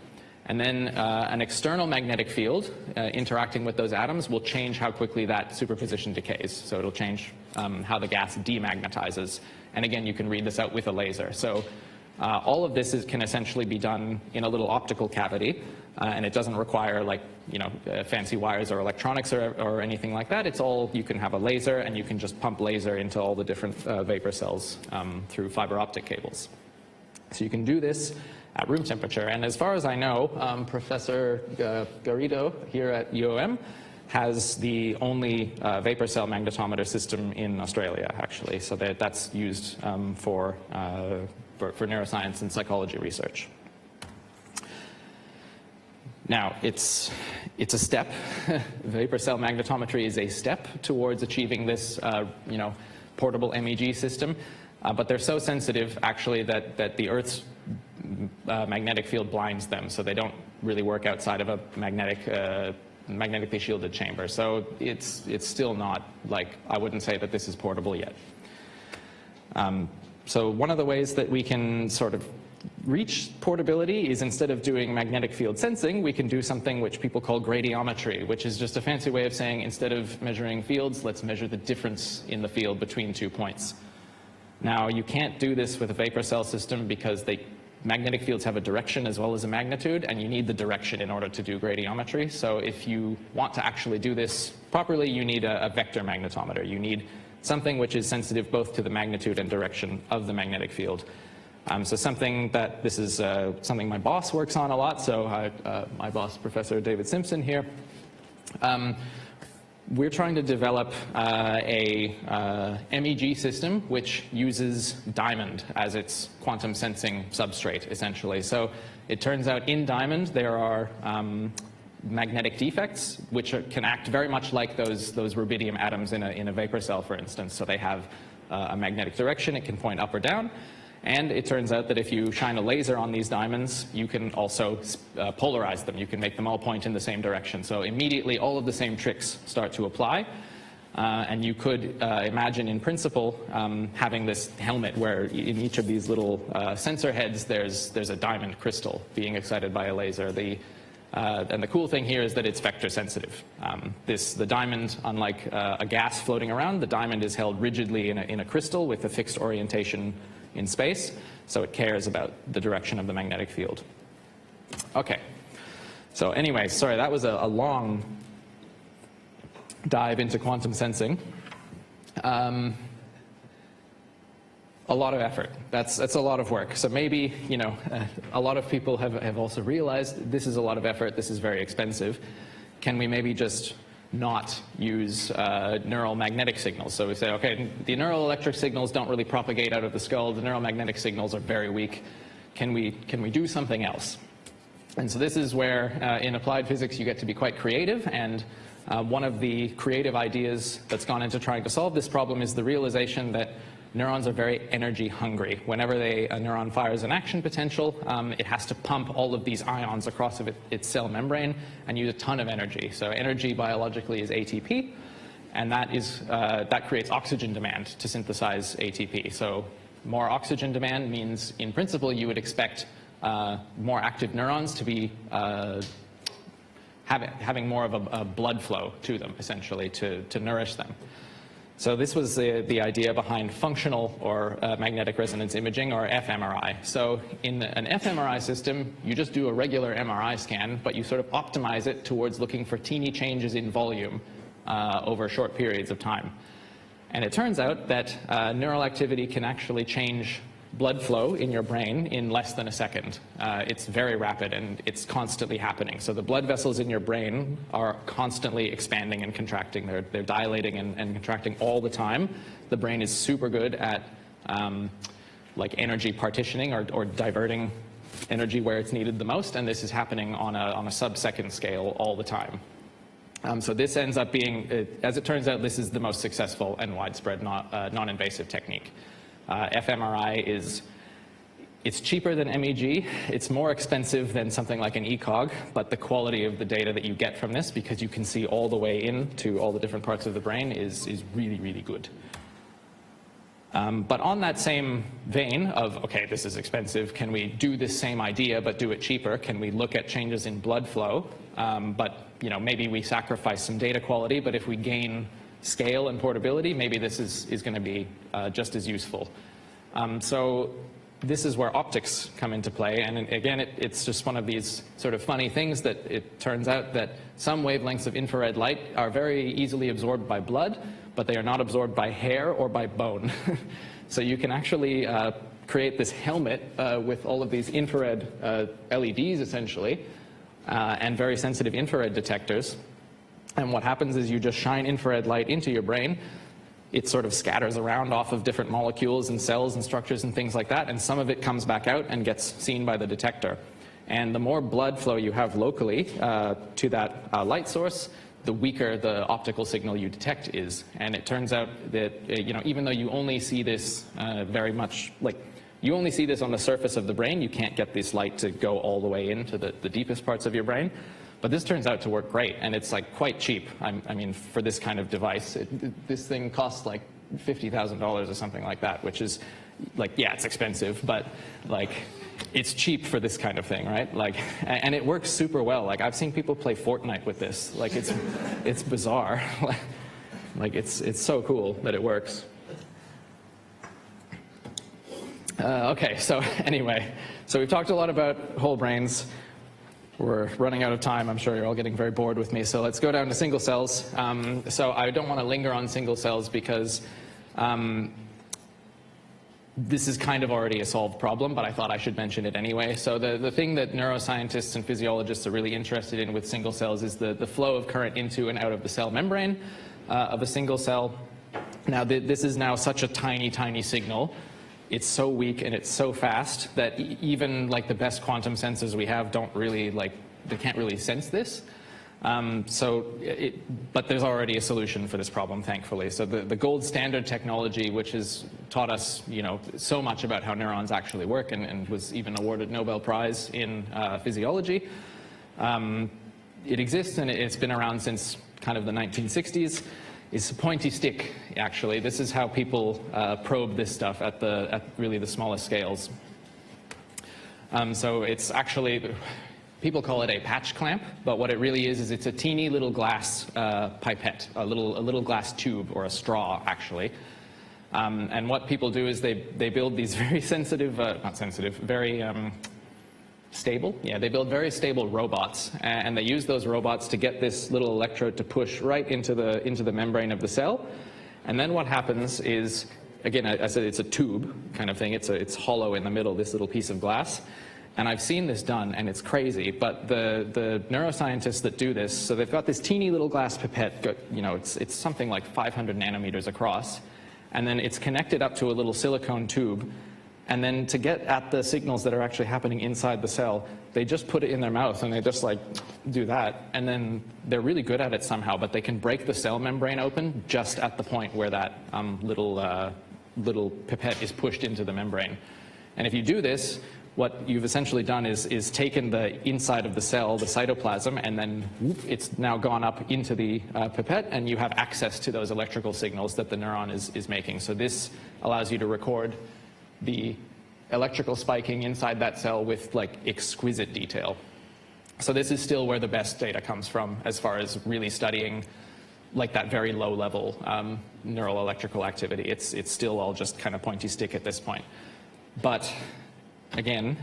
Speaker 2: And then an external magnetic field interacting with those atoms will change how quickly that superposition decays. So it'll change how the gas demagnetizes. And again, you can read this out with a laser. So all of this can essentially be done in a little optical cavity, and it doesn't require fancy wires or electronics or anything like that. It's all, you can have a laser, and you can just pump laser into all the different vapor cells through fiber optic cables. So you can do this at room temperature. And as far as I know, Professor Garrido here at UOM has the only vapor cell magnetometer system in Australia, actually. So that's used for neuroscience and psychology research. Now, it's a step. Vapor cell magnetometry is a step towards achieving this portable MEG system. But they're so sensitive, actually, that the Earth's magnetic field blinds them, so they don't really work outside of a magnetically shielded chamber. So it's still not, I wouldn't say that this is portable yet. So one of the ways that we can sort of reach portability is, instead of doing magnetic field sensing, we can do something which people call gradiometry, which is just a fancy way of saying, instead of measuring fields, let's measure the difference in the field between 2 points. Now, you can't do this with a vapor cell system because magnetic fields have a direction as well as a magnitude, and you need the direction in order to do gradiometry. So if you want to actually do this properly, you need a vector magnetometer. You need something which is sensitive both to the magnitude and direction of the magnetic field. So something my boss works on a lot. So my boss, Professor David Simpson here, we're trying to develop a MEG system which uses diamond as its quantum sensing substrate, essentially. So it turns out in diamond there are magnetic defects which can act very much like those rubidium atoms in a vapor cell, for instance. So they have a magnetic direction. It can point up or down. And it turns out that if you shine a laser on these diamonds, you can also polarize them. You can make them all point in the same direction. So immediately, all of the same tricks start to apply. And you could imagine, in principle, having this helmet where in each of these little sensor heads, there's a diamond crystal being excited by a laser. And the cool thing here is that it's vector sensitive. The diamond, unlike a gas floating around, the diamond is held rigidly in a crystal with a fixed orientation in space, so it cares about the direction of the magnetic field. Okay, so anyway, sorry, that was a long dive into quantum sensing. A lot of effort. That's a lot of work. So maybe, a lot of people have also realized this is a lot of effort, this is very expensive. Can we maybe just not use neural magnetic signals? So we say, okay, the neural electric signals don't really propagate out of the skull. The neural magnetic signals are very weak. Can we do something else? And so this is where, in applied physics, you get to be quite creative. And one of the creative ideas that's gone into trying to solve this problem is the realization that neurons are very energy hungry. Whenever a neuron fires an action potential, it has to pump all of these ions across its cell membrane and use a ton of energy. So energy biologically is ATP, and that creates oxygen demand to synthesize ATP. So more oxygen demand means, in principle, you would expect more active neurons to be having more of a blood flow to them, essentially, to nourish them. So this was the idea behind functional or magnetic resonance imaging, or fMRI. So in an fMRI system, you just do a regular MRI scan, but you sort of optimize it towards looking for teeny changes in volume over short periods of time. And it turns out that neural activity can actually change blood flow in your brain in less than a second. It's very rapid and it's constantly happening. So the blood vessels in your brain are constantly expanding and contracting. They're dilating and contracting all the time. The brain is super good at like energy partitioning or diverting energy where it's needed the most, and this is happening on a sub-second scale all the time. So this ends up being, as it turns out, this is the most successful and widespread non-invasive technique. fMRI it's cheaper than MEG. It's more expensive than something like an ECOG, but the quality of the data that you get from this, because you can see all the way into all the different parts of the brain, is really, really good. But on that same vein of, okay, this is expensive, can we do this same idea but do it cheaper? Can we look at changes in blood flow? But maybe we sacrifice some data quality, but if we gain scale and portability, maybe this is going to be just as useful. So this is where optics come into play, and again, it's just one of these sort of funny things that it turns out that some wavelengths of infrared light are very easily absorbed by blood, but they are not absorbed by hair or by bone. So you can actually create this helmet with all of these infrared LEDs, essentially, and very sensitive infrared detectors. And what happens is you just shine infrared light into your brain. It sort of scatters around off of different molecules and cells and structures and things like that, and some of it comes back out and gets seen by the detector. And the more blood flow you have locally to that light source, the weaker the optical signal you detect is. And it turns out that even though you only see this very much, like you only see this on the surface of the brain, you can't get this light to go all the way into the deepest parts of your brain. But this turns out to work great, and it's like quite cheap. I mean, for this kind of device, this thing costs like $50,000 or something like that, which is like, yeah, it's expensive, but like it's cheap for this kind of thing, right? Like, and it works super well. Like I've seen people play Fortnite with this. Like it's bizarre. Like it's so cool that it works. Okay, so anyway, so we've talked a lot about whole brains. We're running out of time. I'm sure you're all getting very bored with me. So let's go down to single cells. So I don't want to linger on single cells because this is kind of already a solved problem, but I thought I should mention it anyway. So the thing that neuroscientists and physiologists are really interested in with single cells is the flow of current into and out of the cell membrane of a single cell. Now, this is now such a tiny, tiny signal. It's so weak and it's so fast that even like the best quantum sensors we have don't really they can't really sense this. But there's already a solution for this problem, thankfully. So the gold standard technology, which has taught us so much about how neurons actually work and was even awarded Nobel Prize in physiology, it exists and it's been around since kind of the 1960s. Is a pointy stick, actually. This is how people probe this stuff at really the smallest scales. So it's actually, people call it a patch clamp, but what it really is it's a teeny little glass pipette, a little glass tube, or a straw, actually. And what people do is they build these very sensitive, not sensitive, very stable. Yeah, they build very stable robots, and they use those robots to get this little electrode to push right into the membrane of the cell. And then what happens is, again, I said it's a tube kind of thing. It's hollow in the middle, this little piece of glass. And I've seen this done, and it's crazy. But the neuroscientists that do this, so they've got this teeny little glass pipette. It's something like 500 nanometers across, and then it's connected up to a little silicone tube. And then to get at the signals that are actually happening inside the cell, they just put it in their mouth and they just like do that. And then they're really good at it somehow, but they can break the cell membrane open just at the point where that little pipette is pushed into the membrane. And if you do this, what you've essentially done is taken the inside of the cell, the cytoplasm, and then whoop, it's now gone up into the pipette, and you have access to those electrical signals that the neuron is making. So this allows you to record the electrical spiking inside that cell with like exquisite detail. So this is still where the best data comes from as far as really studying like that very low level neural electrical activity. It's still all just kind of pointy stick at this point. But again,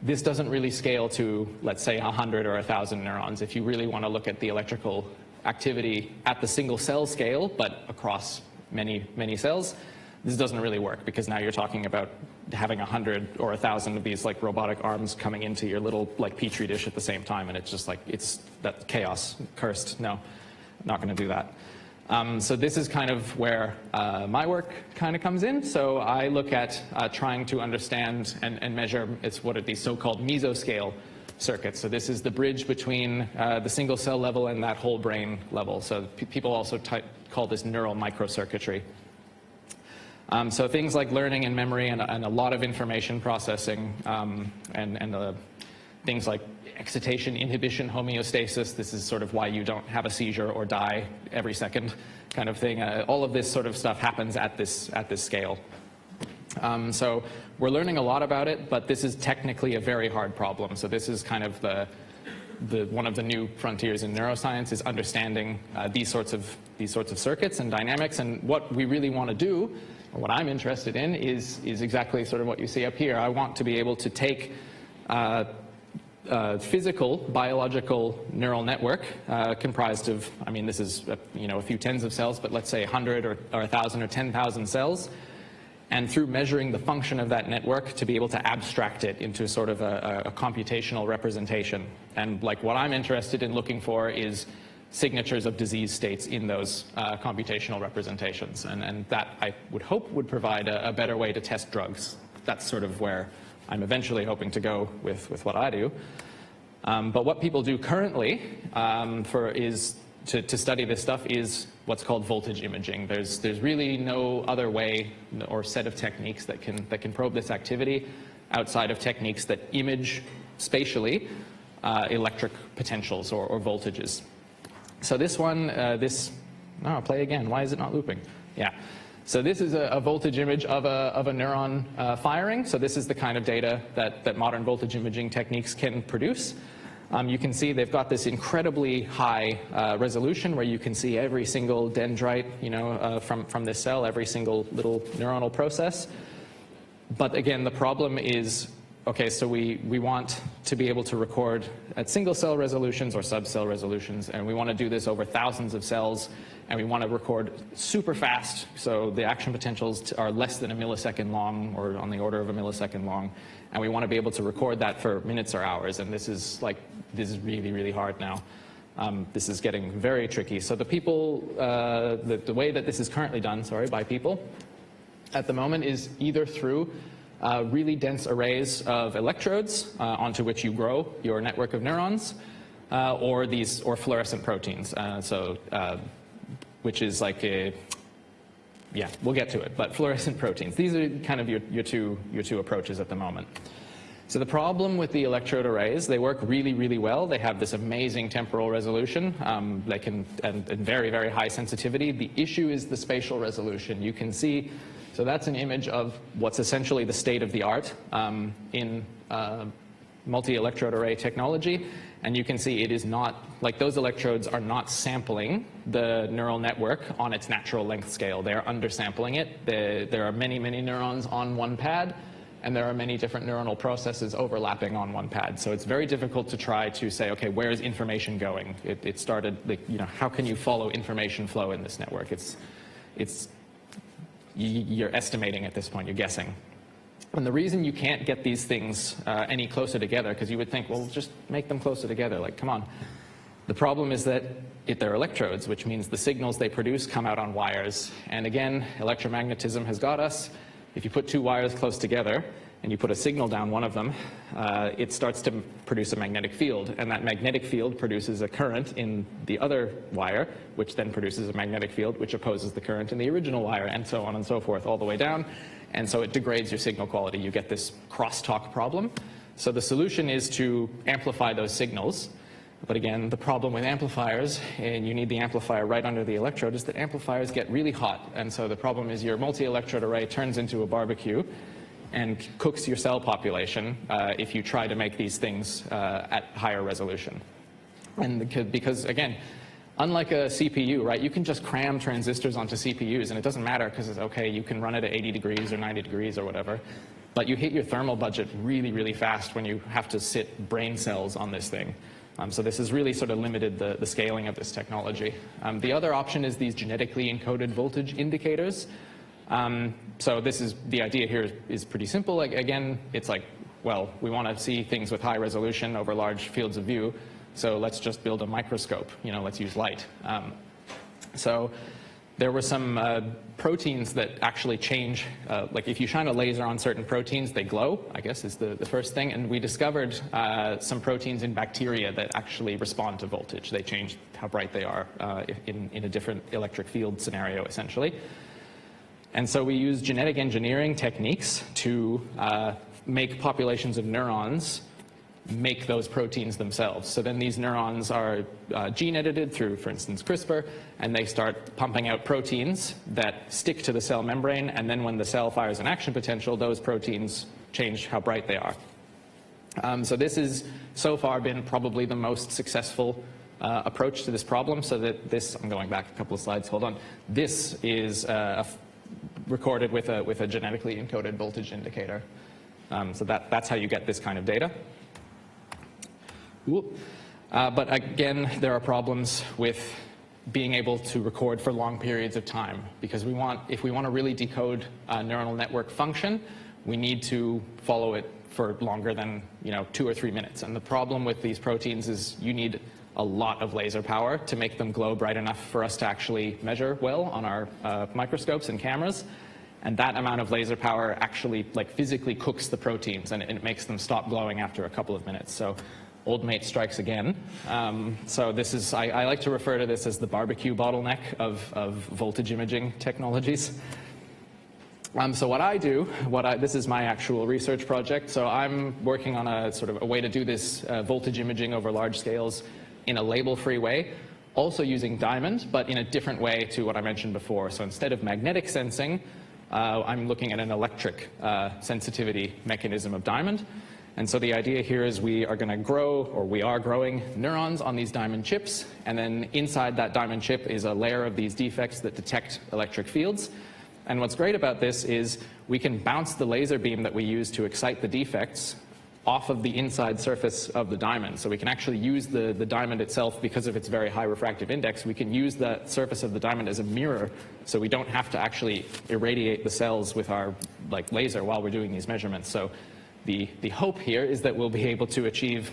Speaker 2: this doesn't really scale to, let's say, 100 or 1,000 neurons. If you really want to look at the electrical activity at the single cell scale, but across many, many cells. This doesn't really work because now you're talking about having 100 or 1,000 of these like robotic arms coming into your little like petri dish at the same time, and it's just like, it's that chaos, cursed. No, not going to do that. So this is kind of where my work kind of comes in. So I look at trying to understand and measure, it's what are these so-called mesoscale circuits. So this is the bridge between the single cell level and that whole brain level. So people also call this neural microcircuitry. So things like learning and memory and a lot of information processing and things like excitation, inhibition, homeostasis. This is sort of why you don't have a seizure or die every second kind of thing. All of this sort of stuff happens at this scale. So we're learning a lot about it, but this is technically a very hard problem. So this is kind of one of the new frontiers in neuroscience, is understanding these sorts of circuits and dynamics. And what we really want to do, or what I'm interested in, is exactly sort of what you see up here. I want to be able to take physical, biological neural network comprised of, I mean, this is a few tens of cells, but let's say 100 or 1,000 or 10,000 cells, and through measuring the function of that network to be able to abstract it into sort of a computational representation. And like what I'm interested in looking for is signatures of disease states in those computational representations, and that I would hope would provide a better way to test drugs. That's sort of where I'm eventually hoping to go with what I do. But what people do currently to study this stuff is what's called voltage imaging. There's really no other way or set of techniques that can probe this activity outside of techniques that image spatially electric potentials or voltages. So this one, I'll play again. Why is it not looping? Yeah. So this is a voltage image of a neuron firing. So this is the kind of data that modern voltage imaging techniques can produce. You can see they've got this incredibly high resolution where you can see every single dendrite, from this cell, every single little neuronal process. But again, the problem is, okay, so we want to be able to record at single cell resolutions or sub-cell resolutions, and we want to do this over thousands of cells, and we want to record super fast, so the action potentials are less than a millisecond long or on the order of a millisecond long, and we want to be able to record that for minutes or hours, and this is really, really hard now. This is getting very tricky. So the people, the way that this is currently done, by people, at the moment is either through really dense arrays of electrodes onto which you grow your network of neurons, or fluorescent proteins. Which is like we'll get to it, but fluorescent proteins. These are kind of your two approaches at the moment. So the problem with the electrode arrays, they work really, really well. They have this amazing temporal resolution. They can, and very, very high sensitivity. The issue is the spatial resolution. You can see, so that's an image of what's essentially the state of the art in multi-electrode array technology. And you can see it is not, like those electrodes are not sampling the neural network on its natural length scale. They're undersampling it. There are many, many neurons on one pad, and there are many different neuronal processes overlapping on one pad. So it's very difficult to try to say, okay, where is information going? It started, how can you follow information flow in this network? You're estimating at this point, you're guessing. And the reason you can't get these things any closer together, because you would think, well, just make them closer together, like, come on. The problem is that they're electrodes, which means the signals they produce come out on wires. And again, electromagnetism has got us. If you put two wires close together and you put a signal down one of them, it starts to produce a magnetic field. And that magnetic field produces a current in the other wire, which then produces a magnetic field, which opposes the current in the original wire, and so on and so forth, all the way down. And so it degrades your signal quality. You get this crosstalk problem. So the solution is to amplify those signals. But again, the problem with amplifiers, and you need the amplifier right under the electrode, is that amplifiers get really hot. And so the problem is your multi-electrode array turns into a barbecue and cooks your cell population if you try to make these things at higher resolution. And because again, unlike a CPU, right, you can just cram transistors onto CPUs, and it doesn't matter because it's okay, you can run it at 80 degrees or 90 degrees or whatever. But you hit your thermal budget really, really fast when you have to sit brain cells on this thing. So this has really sort of limited the scaling of this technology. The other option is these genetically encoded voltage indicators. So this is, the idea here is pretty simple. Like, again, it's like, well, we want to see things with high resolution over large fields of view, so let's just build a microscope. Let's use light. So there were some proteins that actually change, like if you shine a laser on certain proteins, they glow, I guess is the first thing. And we discovered some proteins in bacteria that actually respond to voltage. They change how bright they are in a different electric field scenario, essentially. And so we use genetic engineering techniques to make populations of neurons make those proteins themselves. So then these neurons are gene edited through, for instance, CRISPR, and they start pumping out proteins that stick to the cell membrane, and then when the cell fires an action potential, those proteins change how bright they are. So this has so far been probably the most successful approach to this problem. So that this, I'm going back a couple of slides, hold on. This is recorded with a genetically encoded voltage indicator. So that's how you get this kind of data. But again, there are problems with being able to record for long periods of time, because if we want to really decode a neuronal network function, we need to follow it for longer than 2 or 3 minutes. And the problem with these proteins is you need a lot of laser power to make them glow bright enough for us to actually measure well on our microscopes and cameras. And that amount of laser power actually physically cooks the proteins, and it makes them stop glowing after a couple of minutes. So old mate strikes again. So this is, I like to refer to this as the barbecue bottleneck of voltage imaging technologies. So what I do, this is my actual research project. So I'm working on a sort of a way to do this voltage imaging over large scales in a label-free way, also using diamond, but in a different way to what I mentioned before. So instead of magnetic sensing, I'm looking at an electric sensitivity mechanism of diamond. And so the idea here is we are going to grow, or we are growing, neurons on these diamond chips, and then inside that diamond chip is a layer of these defects that detect electric fields. And what's great about this is we can bounce the laser beam that we use to excite the defects off of the inside surface of the diamond. So we can actually use the diamond itself, because of its very high refractive index. We can use the surface of the diamond as a mirror, so we don't have to actually irradiate the cells with our laser while we're doing these measurements. So the hope here is that we'll be able to achieve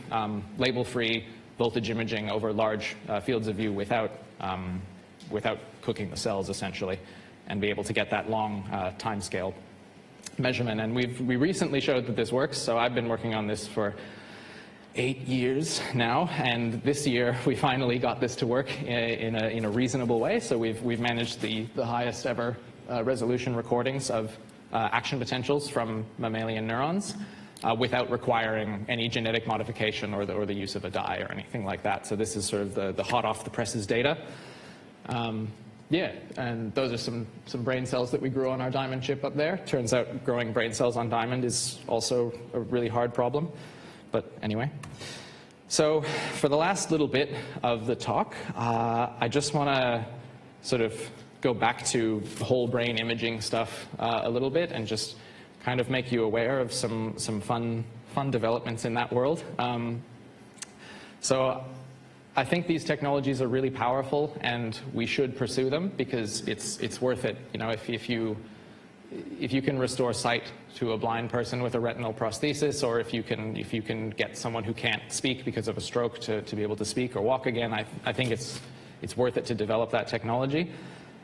Speaker 2: label-free voltage imaging over large fields of view without cooking the cells, essentially, and be able to get that long time scale measurement. And we recently showed that this works. So I've been working on this for 8 years now, and this year we finally got this to work in a reasonable way. So we've managed the highest ever resolution recordings of action potentials from mammalian neurons without requiring any genetic modification or the use of a dye or anything like that. So this is sort of the hot off the presses data. Yeah, and those are some brain cells that we grew on our diamond chip up there. Turns out growing brain cells on diamond is also a really hard problem. But anyway. So for the last little bit of the talk, I just want to sort of go back to whole brain imaging stuff a little bit, and just kind of make you aware of some fun developments in that world. So I think these technologies are really powerful, and we should pursue them because it's worth it. If you can restore sight to a blind person with a retinal prosthesis, or if you can get someone who can't speak because of a stroke to be able to speak or walk again, I think it's worth it to develop that technology.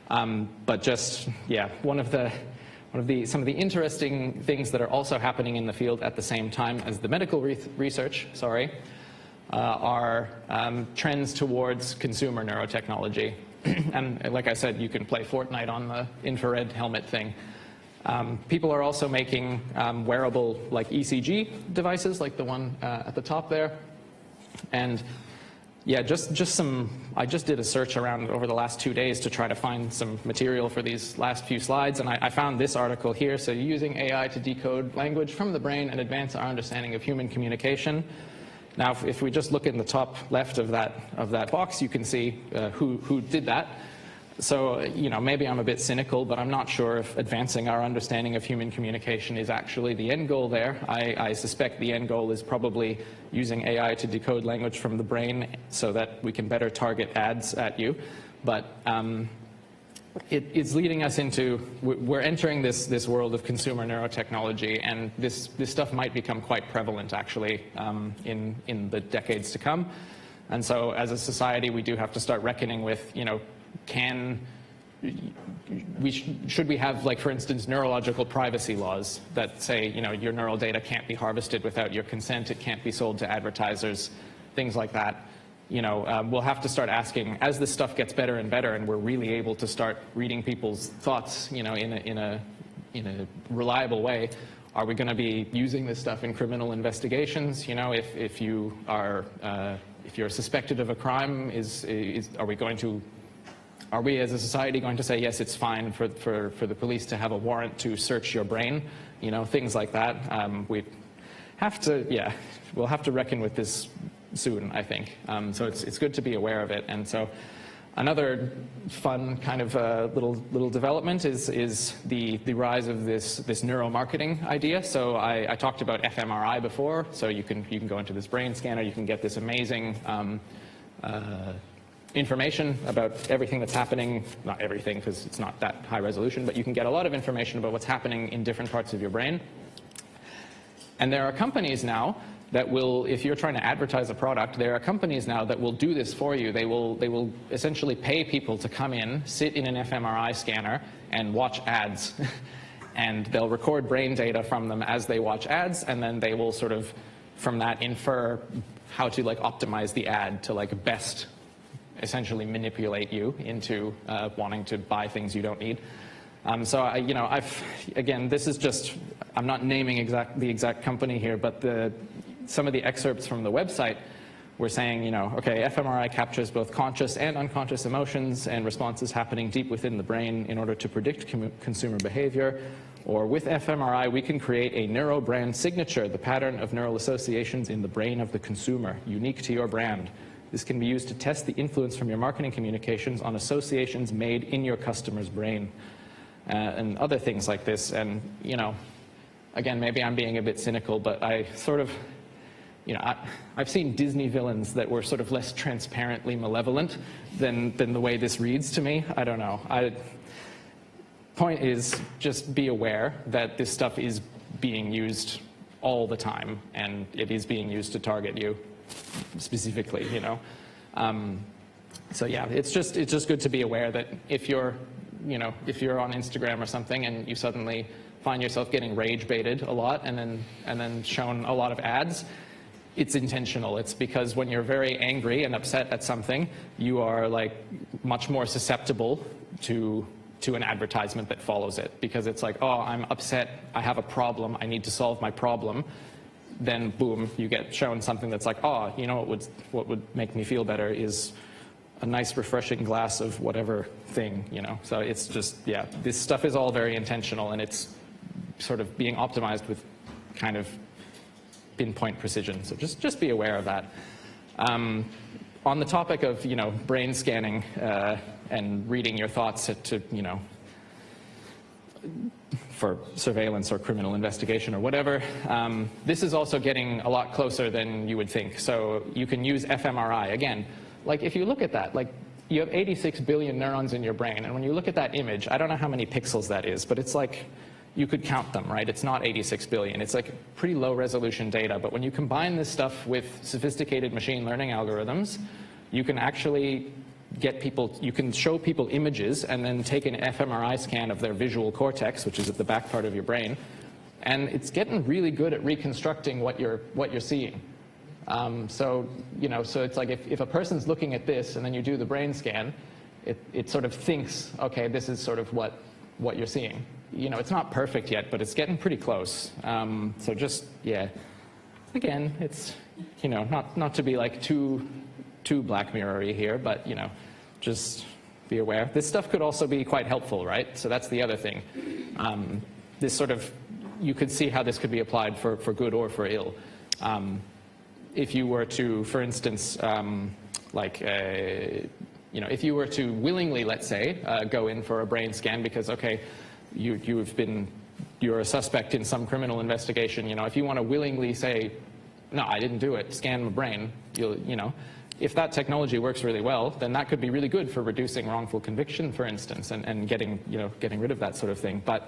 Speaker 2: But just some of the interesting things that are also happening in the field at the same time as the medical research, are trends towards consumer neurotechnology. And like I said, you can play Fortnite on the infrared helmet thing. People are also making wearable ECG devices, like the one at the top there. And yeah, I just did a search around over the last 2 days to try to find some material for these last few slides, and I found this article here. So using AI to decode language from the brain and advance our understanding of human communication. Now, if we just look in the top left of that box, you can see who did that. So, you know, maybe I'm a bit cynical, but I'm not sure if advancing our understanding of human communication is actually the end goal there. I suspect the end goal is probably using AI to decode language from the brain so that we can better target ads at you. But it's leading us into, we're entering this world of consumer neurotechnology, and this stuff might become quite prevalent, actually, in the decades to come. And so as a society, we do have to start reckoning with, you know, should we have, like, for instance, neurological privacy laws that say, you know, your neural data can't be harvested without your consent, it can't be sold to advertisers, things like that. You know, we'll have to start asking, as this stuff gets better and better, and we're really able to start reading people's thoughts, you know, in a reliable way, are we going to be using this stuff in criminal investigations? You know, if you're suspected of a crime, are we as a society going to say, yes, it's fine for the police to have a warrant to search your brain? You know, things like that. We'll have to reckon with this soon, I think. So it's good to be aware of it. And so another fun kind of little development is the rise of this neuromarketing idea. So I talked about fMRI before. So you can go into this brain scanner, you can get this amazing information about everything that's happening, not everything because it's not that high resolution, but you can get a lot of information about what's happening in different parts of your brain. And there are companies now that will, if you're trying to advertise a product, there are companies now that will do this for you. They will essentially pay people to come in, sit in an fMRI scanner, and watch ads. And they'll record brain data from them as they watch ads, and then they will sort of, from that, infer how to, like, optimize the ad to, like, best essentially manipulate you into wanting to buy things you don't need. So again, this is just, I'm not naming the exact company here, but some of the excerpts from the website were saying, you know, okay, fMRI captures both conscious and unconscious emotions and responses happening deep within the brain in order to predict consumer behavior. Or with fMRI, we can create a neuro brand signature, the pattern of neural associations in the brain of the consumer, unique to your brand. This can be used to test the influence from your marketing communications on associations made in your customer's brain, and other things like this. And, you know, again, maybe I'm being a bit cynical, but I sort of, you know, I've seen Disney villains that were sort of less transparently malevolent than the way this reads to me. I don't know. Point is, just be aware that this stuff is being used all the time, and it is being used to target you specifically, you know. So yeah, it's just good to be aware that if you're on Instagram or something and you suddenly find yourself getting rage baited a lot and then shown a lot of ads, it's intentional. It's because when you're very angry and upset at something, you are, like, much more susceptible to an advertisement that follows it, because it's like, oh, I'm upset, I have a problem, I need to solve my problem. Then boom, you get shown something that's like, oh, you know what would make me feel better is a nice refreshing glass of whatever thing, you know. So it's just, yeah, this stuff is all very intentional, and it's sort of being optimized with kind of pinpoint precision. So just be aware of that. On the topic of, you know, brain scanning and reading your thoughts to, you know, for surveillance or criminal investigation or whatever. This is also getting a lot closer than you would think. So you can use fMRI. Again, like, if you look at that, like, you have 86 billion neurons in your brain, and when you look at that image, I don't know how many pixels that is, but it's like, you could count them, right? It's not 86 billion. It's like pretty low resolution data, but when you combine this stuff with sophisticated machine learning algorithms, you can actually get people, you can show people images and then take an fMRI scan of their visual cortex, which is at the back part of your brain, and it's getting really good at reconstructing what you're seeing. So, you know, so it's like if a person's looking at this and then you do the brain scan, it sort of thinks, okay, this is sort of what you're seeing. You know, it's not perfect yet, but it's getting pretty close. So just, yeah, again, it's, you know, not to be like too Black Mirror-y here, but, you know, just be aware. This stuff could also be quite helpful, right? So that's the other thing. This sort of, you could see how this could be applied for good or for ill. If you were to, for instance, you know, if you were to willingly, let's say, go in for a brain scan because, okay, you're a suspect in some criminal investigation, you know, if you want to willingly say, no, I didn't do it, scan my brain, you know, if that technology works really well, then that could be really good for reducing wrongful conviction, for instance, and getting rid of that sort of thing. But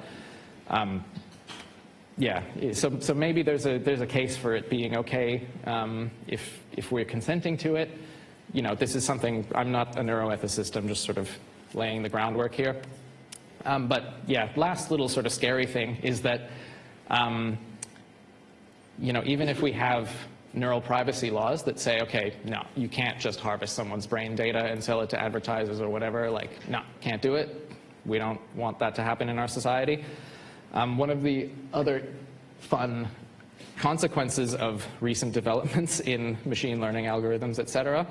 Speaker 2: yeah, so maybe there's a case for it being okay if we're consenting to it. You know, this is something, I'm not a neuroethicist, I'm just sort of laying the groundwork here. But yeah, last little sort of scary thing is that, you know, even if we have neural privacy laws that say, okay, no, you can't just harvest someone's brain data and sell it to advertisers or whatever, like, no, can't do it. We don't want that to happen in our society. One of the other fun consequences of recent developments in machine learning algorithms, etc.,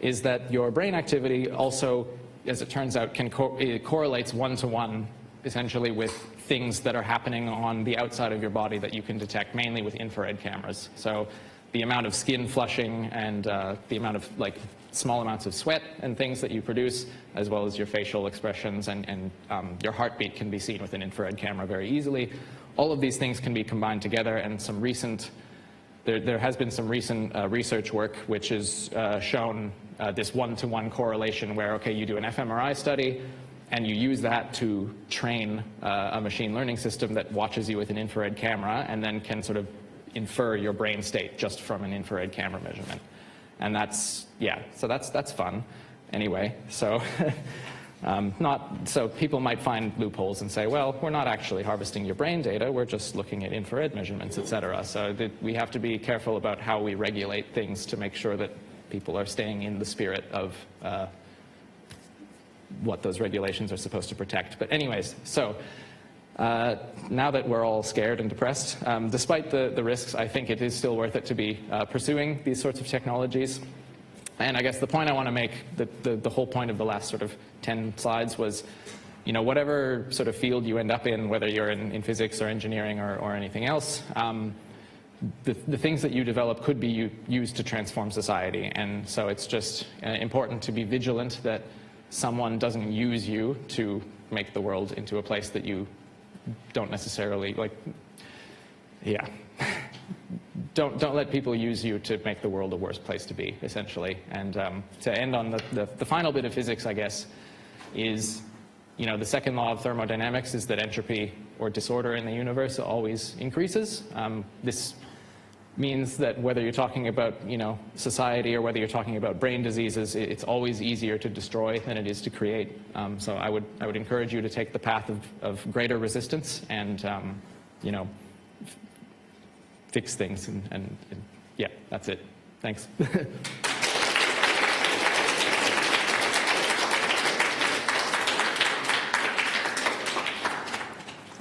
Speaker 2: is that your brain activity also, as it turns out, it correlates one-to-one essentially with things that are happening on the outside of your body that you can detect, mainly with infrared cameras. So the amount of skin flushing and the amount of small amounts of sweat and things that you produce, as well as your facial expressions and your heartbeat can be seen with an infrared camera very easily. All of these things can be combined together, and some recent, there has been some recent research work which has shown this one-to-one correlation where, okay, you do an fMRI study and you use that to train a machine learning system that watches you with an infrared camera and then can sort of infer your brain state just from an infrared camera measurement. And that's, yeah, so that's fun. Anyway, so so people might find loopholes and say, well, we're not actually harvesting your brain data, we're just looking at infrared measurements, etc. So we have to be careful about how we regulate things to make sure that people are staying in the spirit of what those regulations are supposed to protect. But anyways, so now that we're all scared and depressed, despite the risks, I think it is still worth it to be pursuing these sorts of technologies. And I guess the point I want to make, the whole point of the last sort of 10 slides was, you know, whatever sort of field you end up in, whether you're in physics or engineering or anything else, the things that you develop could be used to transform society. And so it's just important to be vigilant that someone doesn't use you to make the world into a place that you don't necessarily, yeah. Don't let people use you to make the world a worse place to be, essentially. And to end on the final bit of physics, I guess, is, you know, the second law of thermodynamics is that entropy or disorder in the universe always increases. This means that whether you're talking about, you know, society or whether you're talking about brain diseases, it's always easier to destroy than it is to create. So I would encourage you to take the path of greater resistance and, you know, fix things and yeah, that's it. Thanks.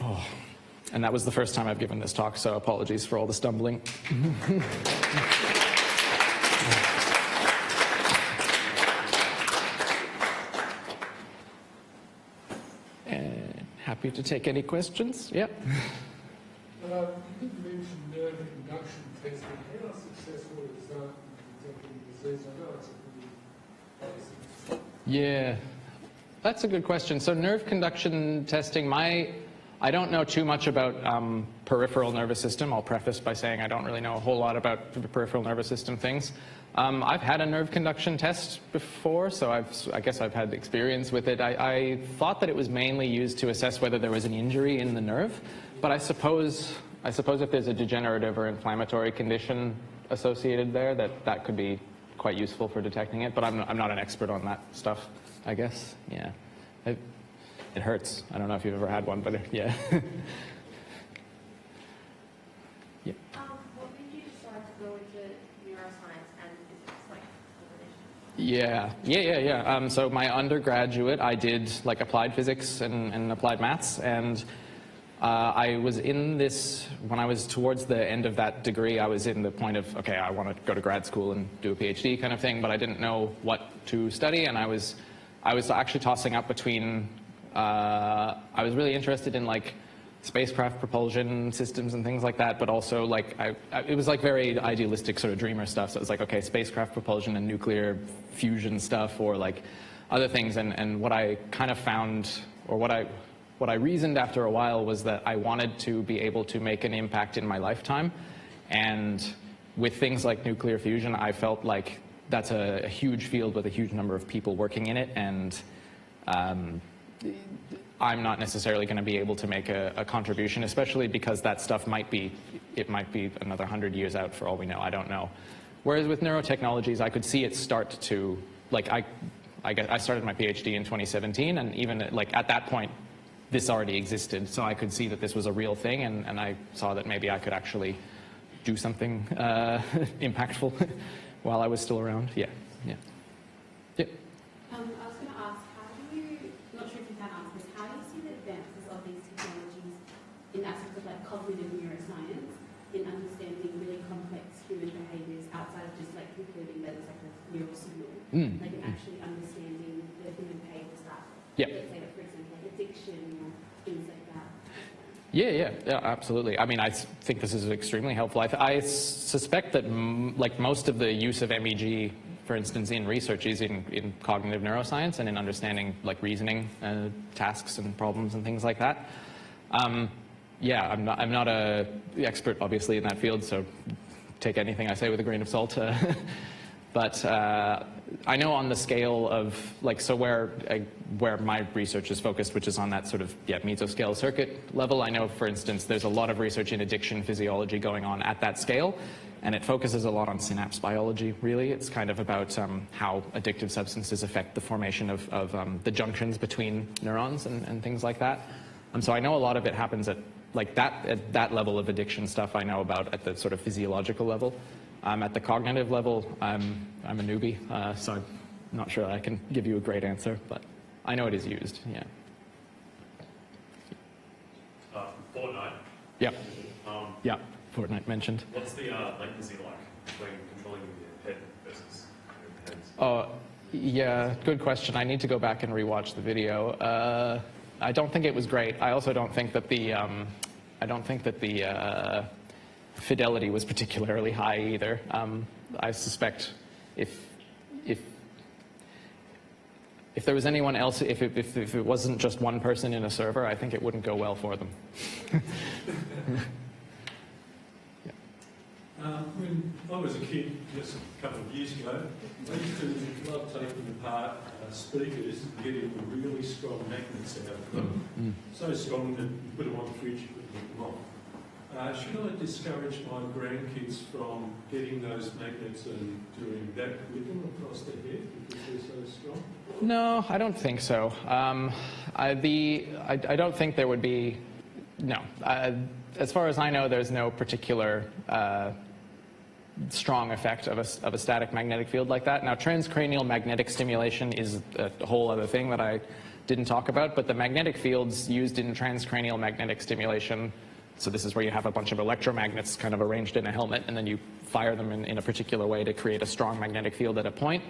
Speaker 2: Oh. And that was the first time I've given this talk, so apologies for all the stumbling. And happy to take any questions. Yeah.
Speaker 5: You did mention nerve conduction testing. How successful is that in detecting disease? I know it's a pretty basic.
Speaker 2: Yeah, that's a good question. So nerve conduction testing, I don't know too much about peripheral nervous system. I'll preface by saying I don't really know a whole lot about the peripheral nervous system things. I've had a nerve conduction test before, so I guess I've had experience with it. I thought that it was mainly used to assess whether there was an injury in the nerve, but I suppose if there's a degenerative or inflammatory condition associated there, that could be quite useful for detecting it. But I'm not an expert on that stuff, I guess. Yeah. It hurts. I don't know if you've ever had one, but yeah. Yeah.
Speaker 6: What made you decide to go into neuroscience and physics,
Speaker 2: Yeah. So my undergraduate, I did applied physics and applied maths, and I was in this, when I was towards the end of that degree, I was in the point of, okay, I want to go to grad school and do a PhD kind of thing, but I didn't know what to study, and I was actually tossing up between, I was really interested in spacecraft propulsion systems and things like that, but also it was very idealistic sort of dreamer stuff. So it was okay, spacecraft propulsion and nuclear fusion stuff, or other things. And what I kind of found, or what I reasoned after a while, was that I wanted to be able to make an impact in my lifetime. And with things like nuclear fusion, I felt like that's a huge field with a huge number of people working in it, and I'm not necessarily going to be able to make a contribution, especially because that stuff might be another 100 years out for all we know. I don't know. Whereas with neurotechnologies, I could see it start to, like, I started my PhD in 2017, and even like at that point, this already existed. So I could see that this was a real thing, and I saw that maybe I could actually do something impactful while I was still around. Yeah.
Speaker 6: I was going to ask, how do you, not sure if you can answer this, how do you see the advances of these technologies in aspects of like cognitive neuroscience, in understanding really complex human behaviors outside of just like concluding that it's like a neural signal, like in actually understanding the human behavior stuff?
Speaker 2: Yeah.
Speaker 6: Let's say that, for example, like addiction or things like that.
Speaker 2: Yeah, absolutely. I mean, I think this is extremely helpful. I suspect that like most of the use of MEG, for instance, in research is in cognitive neuroscience and in understanding like reasoning tasks and problems and things like that. Yeah, I'm not a expert, obviously, in that field, so take anything I say with a grain of salt. But I know on the scale of, like, so where my research is focused, which is on that sort of, mesoscale circuit level, I know, for instance, there's a lot of research in addiction physiology going on at that scale, and it focuses a lot on synapse biology, really. It's kind of about how addictive substances affect the formation of the junctions between neurons and things like that. So I know a lot of it happens at that level of addiction stuff I know about at the sort of physiological level. At the cognitive level, I'm a newbie, so I'm not sure I can give you a great answer, but I know it is used, yeah.
Speaker 7: Fortnite.
Speaker 2: Yep. Yeah, Fortnite mentioned.
Speaker 7: What's the latency like between controlling your head versus your hands?
Speaker 2: Oh, yeah, good question. I need to go back and rewatch the video. I don't think it was great. I also don't think that the fidelity was particularly high either. I suspect if there was anyone else, if it wasn't just one person in a server, I think it wouldn't go well for them.
Speaker 8: When I was a kid, just a couple of years ago, I used to love taking apart speakers and getting the really strong magnets out of them. So strong that you put them on the fridge, you put them on. Should I discourage my grandkids from getting those magnets and doing that with them across their head because they're so strong?
Speaker 2: No, I don't think so. I don't think there would be, no. As far as I know, there's no particular strong effect of a static magnetic field like that. Now, transcranial magnetic stimulation is a whole other thing that I didn't talk about, but the magnetic fields used in transcranial magnetic stimulation, so this is where you have a bunch of electromagnets kind of arranged in a helmet, and then you fire them in a particular way to create a strong magnetic field at a point.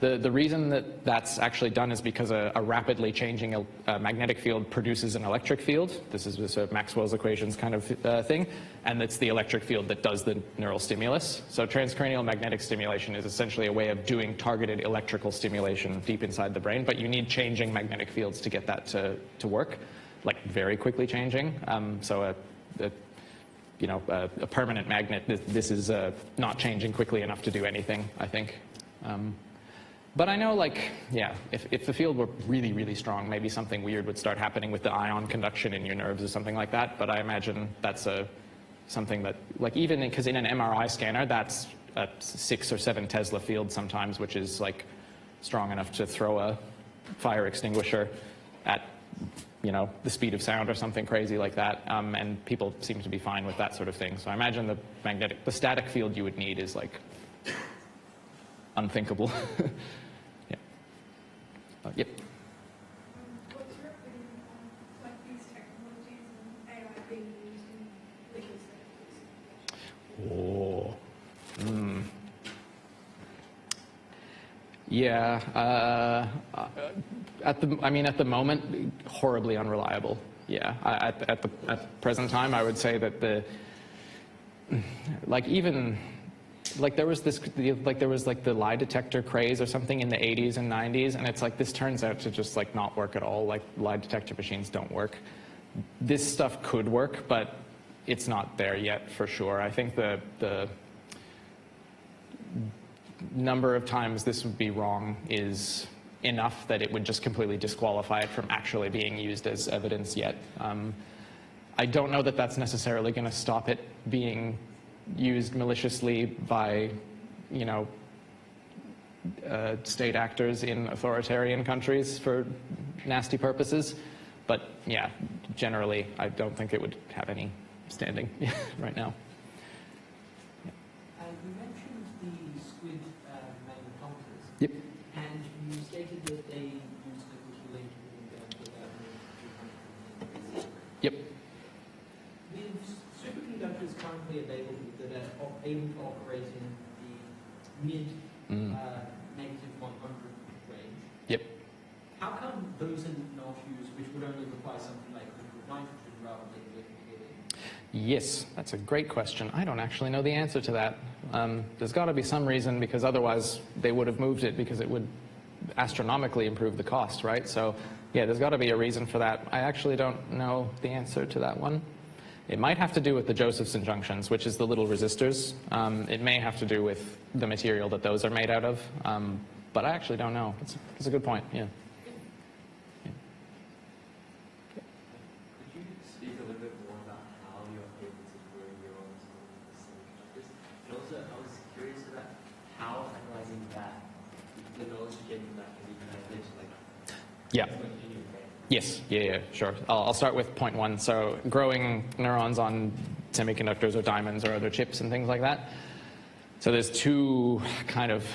Speaker 2: The reason that that's actually done is because a rapidly changing magnetic field produces an electric field. This is a Maxwell's equations kind of thing, and it's the electric field that does the neural stimulus. So transcranial magnetic stimulation is essentially a way of doing targeted electrical stimulation deep inside the brain, but you need changing magnetic fields to get that to work, like very quickly changing. So a permanent magnet, this is not changing quickly enough to do anything, I think. But I know, like, yeah, if the field were really, really strong, maybe something weird would start happening with the ion conduction in your nerves or something like that. But I imagine that's something that, like, even because in an MRI scanner, that's a 6 or 7 Tesla field sometimes, which is, like, strong enough to throw a fire extinguisher at, the speed of sound or something crazy like that. And people seem to be fine with that sort of thing. So I imagine the static field you would need is, like, unthinkable. Yeah. Yep.
Speaker 9: What's your opinion on like these technologies and AI being used in legal studies?
Speaker 2: Yeah. At the moment, horribly unreliable. Yeah. At the present time, I would say that even like there was the lie detector craze or something in the 80s and 90s, and it's like this turns out to just like not work at all. Like lie detector machines don't work. This stuff could work, but it's not there yet for sure. I think the number of times this would be wrong is enough that it would just completely disqualify it from actually being used as evidence yet. I don't know that that's necessarily going to stop it being used maliciously by, you know, state actors in authoritarian countries for nasty purposes. But yeah, generally, I don't think it would have any standing right now.
Speaker 10: You mentioned the squid magnetometers.
Speaker 2: Yep.
Speaker 10: And you stated that they use liquid cooling to bring down to about 200 degrees.
Speaker 2: Yep.
Speaker 10: With superconductors currently available that are able to operate in the negative 100 range.
Speaker 2: Yep.
Speaker 10: How come those are not used, which would only require something like liquid nitrogen rather than liquid helium?
Speaker 2: Yes, that's a great question. I don't actually know the answer to that. There's got to be some reason, because otherwise they would have moved it, because it would astronomically improve the cost, right? So yeah, there's got to be a reason for that. I actually don't know the answer to that one. It might have to do with the Josephson junctions, which is the little resistors. It may have to do with the material that those are made out of, but I actually don't know. It's a good point, yeah.
Speaker 11: Could you speak a little bit more about how you're able to grow neurons on the semiconductors? And also, I was curious about how analyzing that, the knowledge you get from that can be translated to like
Speaker 2: Yeah.
Speaker 11: in your brain.
Speaker 2: Yes, yeah, sure. I'll start with point one. So growing neurons on semiconductors or diamonds or other chips and things like that. So there's two kind of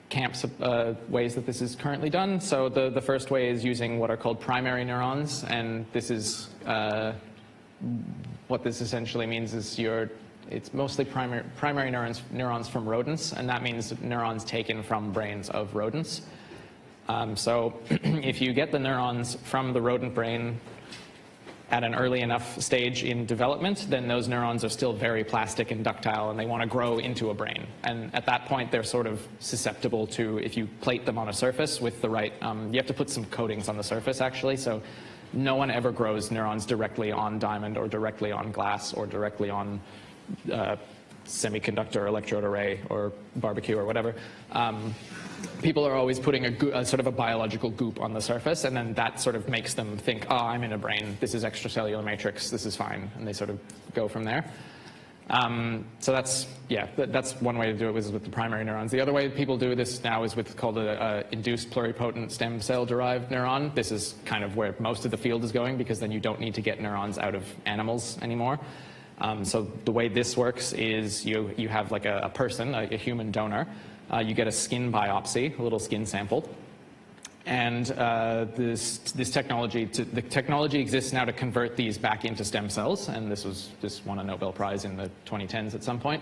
Speaker 2: camps of ways that this is currently done. So the first way is using what are called primary neurons, and this is what this essentially means is it's mostly primary neurons from rodents, and that means neurons taken from brains of rodents. So if you get the neurons from the rodent brain at an early enough stage in development, then those neurons are still very plastic and ductile, and they want to grow into a brain. And at that point, they're sort of susceptible to, if you plate them on a surface with the right, you have to put some coatings on the surface, actually. So no one ever grows neurons directly on diamond or directly on glass or directly on semiconductor electrode array or barbecue or whatever. People are always putting a sort of a biological goop on the surface, and then that sort of makes them think, oh, I'm in a brain, this is extracellular matrix, this is fine, and they sort of go from there. So that's one way to do it, is with the primary neurons. The other way people do this now is with called a induced pluripotent stem cell derived neuron. This is kind of where most of the field is going, because then you don't need to get neurons out of animals anymore. So the way this works is you have like a person, like a human donor. You get a skin biopsy, a little skin sample, and this technology, the technology exists now to convert these back into stem cells, and this won a Nobel Prize in the 2010s at some point,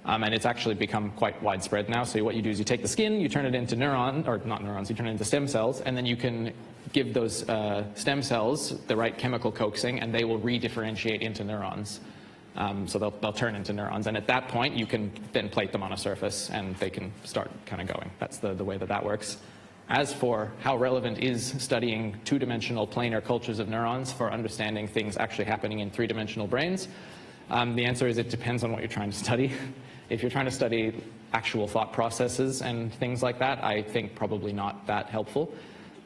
Speaker 2: and it's actually become quite widespread now. So what you do is you take the skin, you turn it into you turn it into stem cells, and then you can give those stem cells the right chemical coaxing, and they will redifferentiate into neurons. So they'll turn into neurons, and at that point you can then plate them on a surface and they can start kind of going. That's the way that works. As for how relevant is studying two-dimensional planar cultures of neurons for understanding things actually happening in three-dimensional brains, the answer is it depends on what you're trying to study. If you're trying to study actual thought processes and things like that, I think probably not that helpful.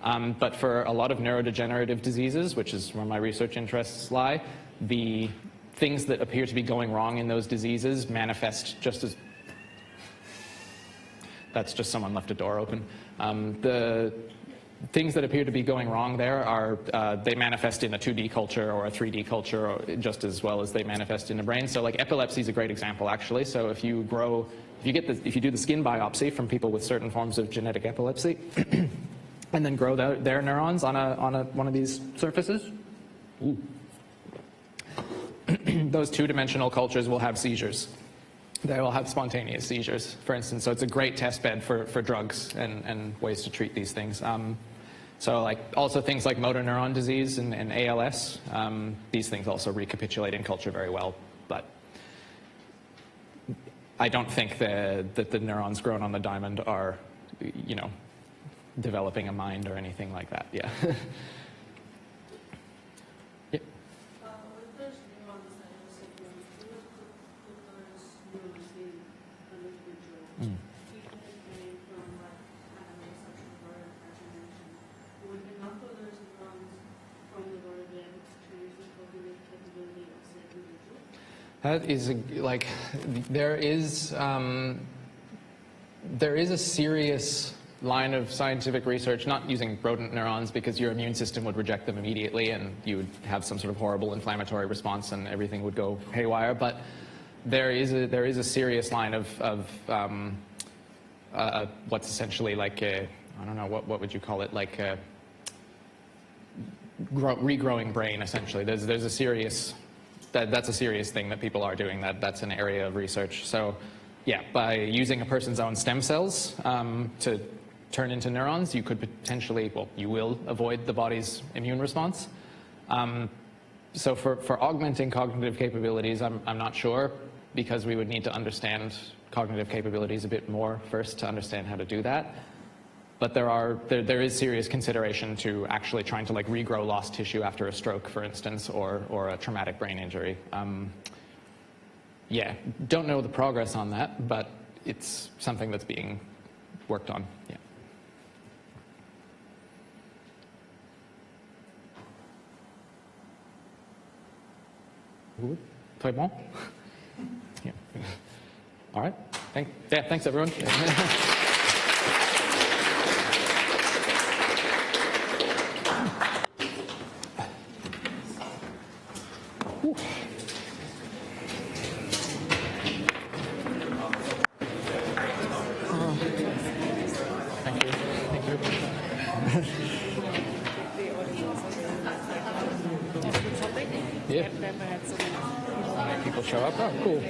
Speaker 2: But for a lot of neurodegenerative diseases, which is where my research interests lie, the things that appear to be going wrong in those diseases manifest just as... That's just someone left a door open. The things that appear to be going wrong there are, they manifest in a 2D culture or a 3D culture or just as well as they manifest in the brain. So like epilepsy is a great example, actually. So if you do the skin biopsy from people with certain forms of genetic epilepsy and then grow their neurons on one of these surfaces, those two-dimensional cultures will have seizures. They will have spontaneous seizures, for instance. So it's a great test bed for drugs and ways to treat these things. So like also things like motor neuron disease and ALS, these things also recapitulate in culture very well. But I don't think that the neurons grown on the diamond are, you know, developing a mind or anything like that. Yeah. Yeah.
Speaker 12: With those neurons that you're saying, do you put those neurons in an individual? Even if they from like, I don't know, such a rodent, as you mentioned, would enough of those neurons from the rodent be able to change the cognitive capability of said individual?
Speaker 2: That is like there is a serious line of scientific research, not using rodent neurons because your immune system would reject them immediately and you would have some sort of horrible inflammatory response and everything would go haywire. But there is a serious line of what's essentially like a, I don't know, what would you call it, like a regrowing brain essentially. There's a serious, that's a serious thing that people are doing. That's an area of research. So yeah, by using a person's own stem cells to turn into neurons, you could potentially, well, you will avoid the body's immune response. So for augmenting cognitive capabilities, I'm not sure, because we would need to understand cognitive capabilities a bit more first to understand how to do that. But there is serious consideration to actually trying to like regrow lost tissue after a stroke, for instance, or a traumatic brain injury. Yeah, don't know the progress on that, but it's something that's being worked on. Yeah. Très bon. Yeah. All right. Thanks everyone. People show up. Oh, cool.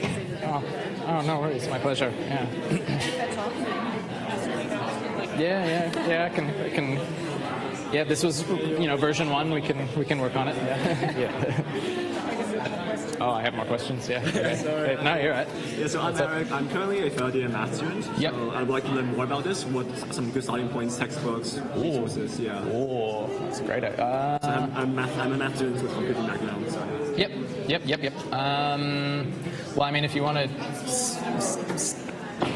Speaker 2: Oh, no worries. My pleasure. Yeah. Yeah. I can. Yeah, this was, version 1. We can work on it. Yeah. Oh, I have more questions. Yeah. Okay.
Speaker 13: Sorry.
Speaker 2: No, you're right.
Speaker 13: Yeah, so I'm Eric. I'm currently a third year math student.
Speaker 2: Yep.
Speaker 13: So I'd like to learn more about this. What are some good starting points, textbooks, resources? Yeah.
Speaker 2: Oh, that's a great idea.
Speaker 13: So I'm a math student with computing background. So.
Speaker 2: Yep. Well, I mean, if you want to...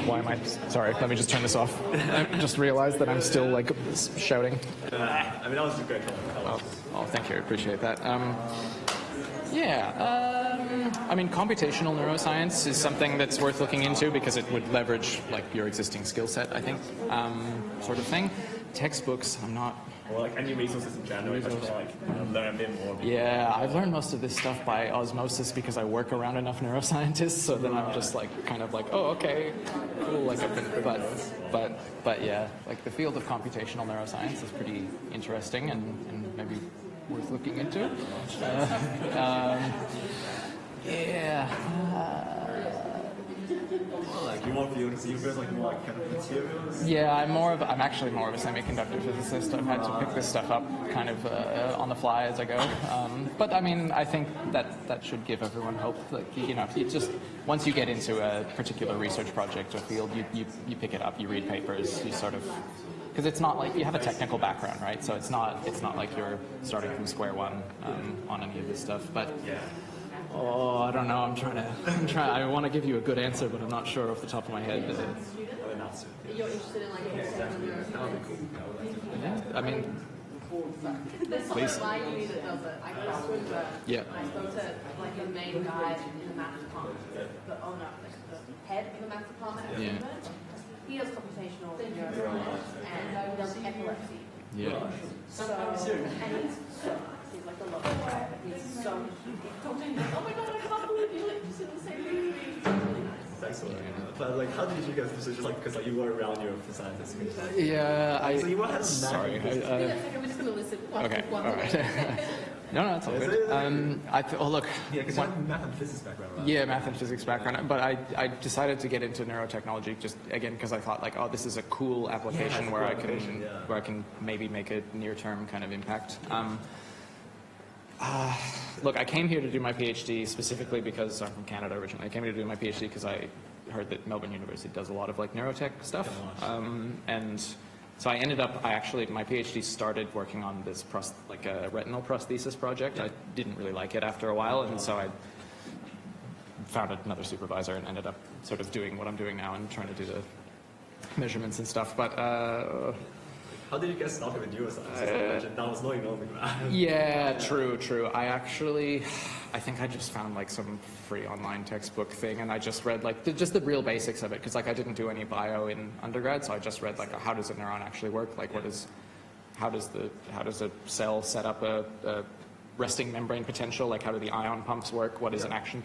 Speaker 2: Why am I... Sorry, let me just turn this off. I just realized that I'm still, like, shouting.
Speaker 13: I mean, that was a great comment.
Speaker 2: Oh, thank you. I appreciate that. I mean, computational neuroscience is something that's worth looking into because it would leverage, like, your existing skill set, I think, sort of thing. Textbooks, I'm not...
Speaker 13: Or like any resources in general, if I just like learn a bit more.
Speaker 2: Yeah, I've learned most of this stuff by osmosis because I work around enough neuroscientists. So then I'm just like, kind of like, oh, okay, cool. Like, but yeah, like the field of computational neuroscience is pretty interesting and maybe worth looking into.
Speaker 13: Like you want fields, you feel like more like kind of materials?
Speaker 2: Yeah, I'm actually more of a semiconductor physicist. I've had to pick this stuff up kind of on the fly as I go. But I mean, I think that should give everyone hope. Like, you just once you get into a particular research project or field, you pick it up, you read papers, you sort of, because it's not like you have a technical background, right? So it's not like you're starting from square one on any of this stuff. But oh, I don't know. I want to give you a good answer, but I'm not sure off the top of my head.
Speaker 12: You're interested in like
Speaker 2: Yeah, I mean,
Speaker 12: there's someone at my uni that does it. I go to Swinburne.
Speaker 2: Yeah.
Speaker 12: I spoke to like the main guy in the math department, the owner, the head of the math department at Swinburne. He does computational neuroscience and he does epilepsy.
Speaker 2: Yeah.
Speaker 12: So, and he's like a local guy, but he's so talking to me like, oh my god, I can't believe you're interested in the same thing as me. It's really nice.
Speaker 13: Excellent. But like, how did you get this? Just like because like you were around your scientists.
Speaker 2: Yeah,
Speaker 13: so you were
Speaker 2: sorry.
Speaker 12: We're just gonna listen.
Speaker 2: Okay. All right. No, it's all good. Look.
Speaker 13: Yeah, because you have math and physics background, right?
Speaker 2: Yeah, math and physics background. But I decided to get into neurotechnology just again because I thought like, oh, this is a cool application where I can maybe make a near-term kind of impact. Look, I came here to do my PhD specifically because I'm from Canada originally. I came here to do my PhD because I heard that Melbourne University does a lot of like neurotech stuff. And so I ended up, my PhD started working on this like a retinal prosthesis project. I didn't really like it after a while, and so I found another supervisor and ended up sort of doing what I'm doing now and trying to do the measurements and stuff. But
Speaker 13: how did you get started with neuroscience? That was not economic.
Speaker 2: Yeah, true. I think I just found like some free online textbook thing, and I just read like just the real basics of it, because like I didn't do any bio in undergrad, so I just read like how does a neuron actually work, like how does a cell set up a resting membrane potential, like how do the ion pumps work, what is an action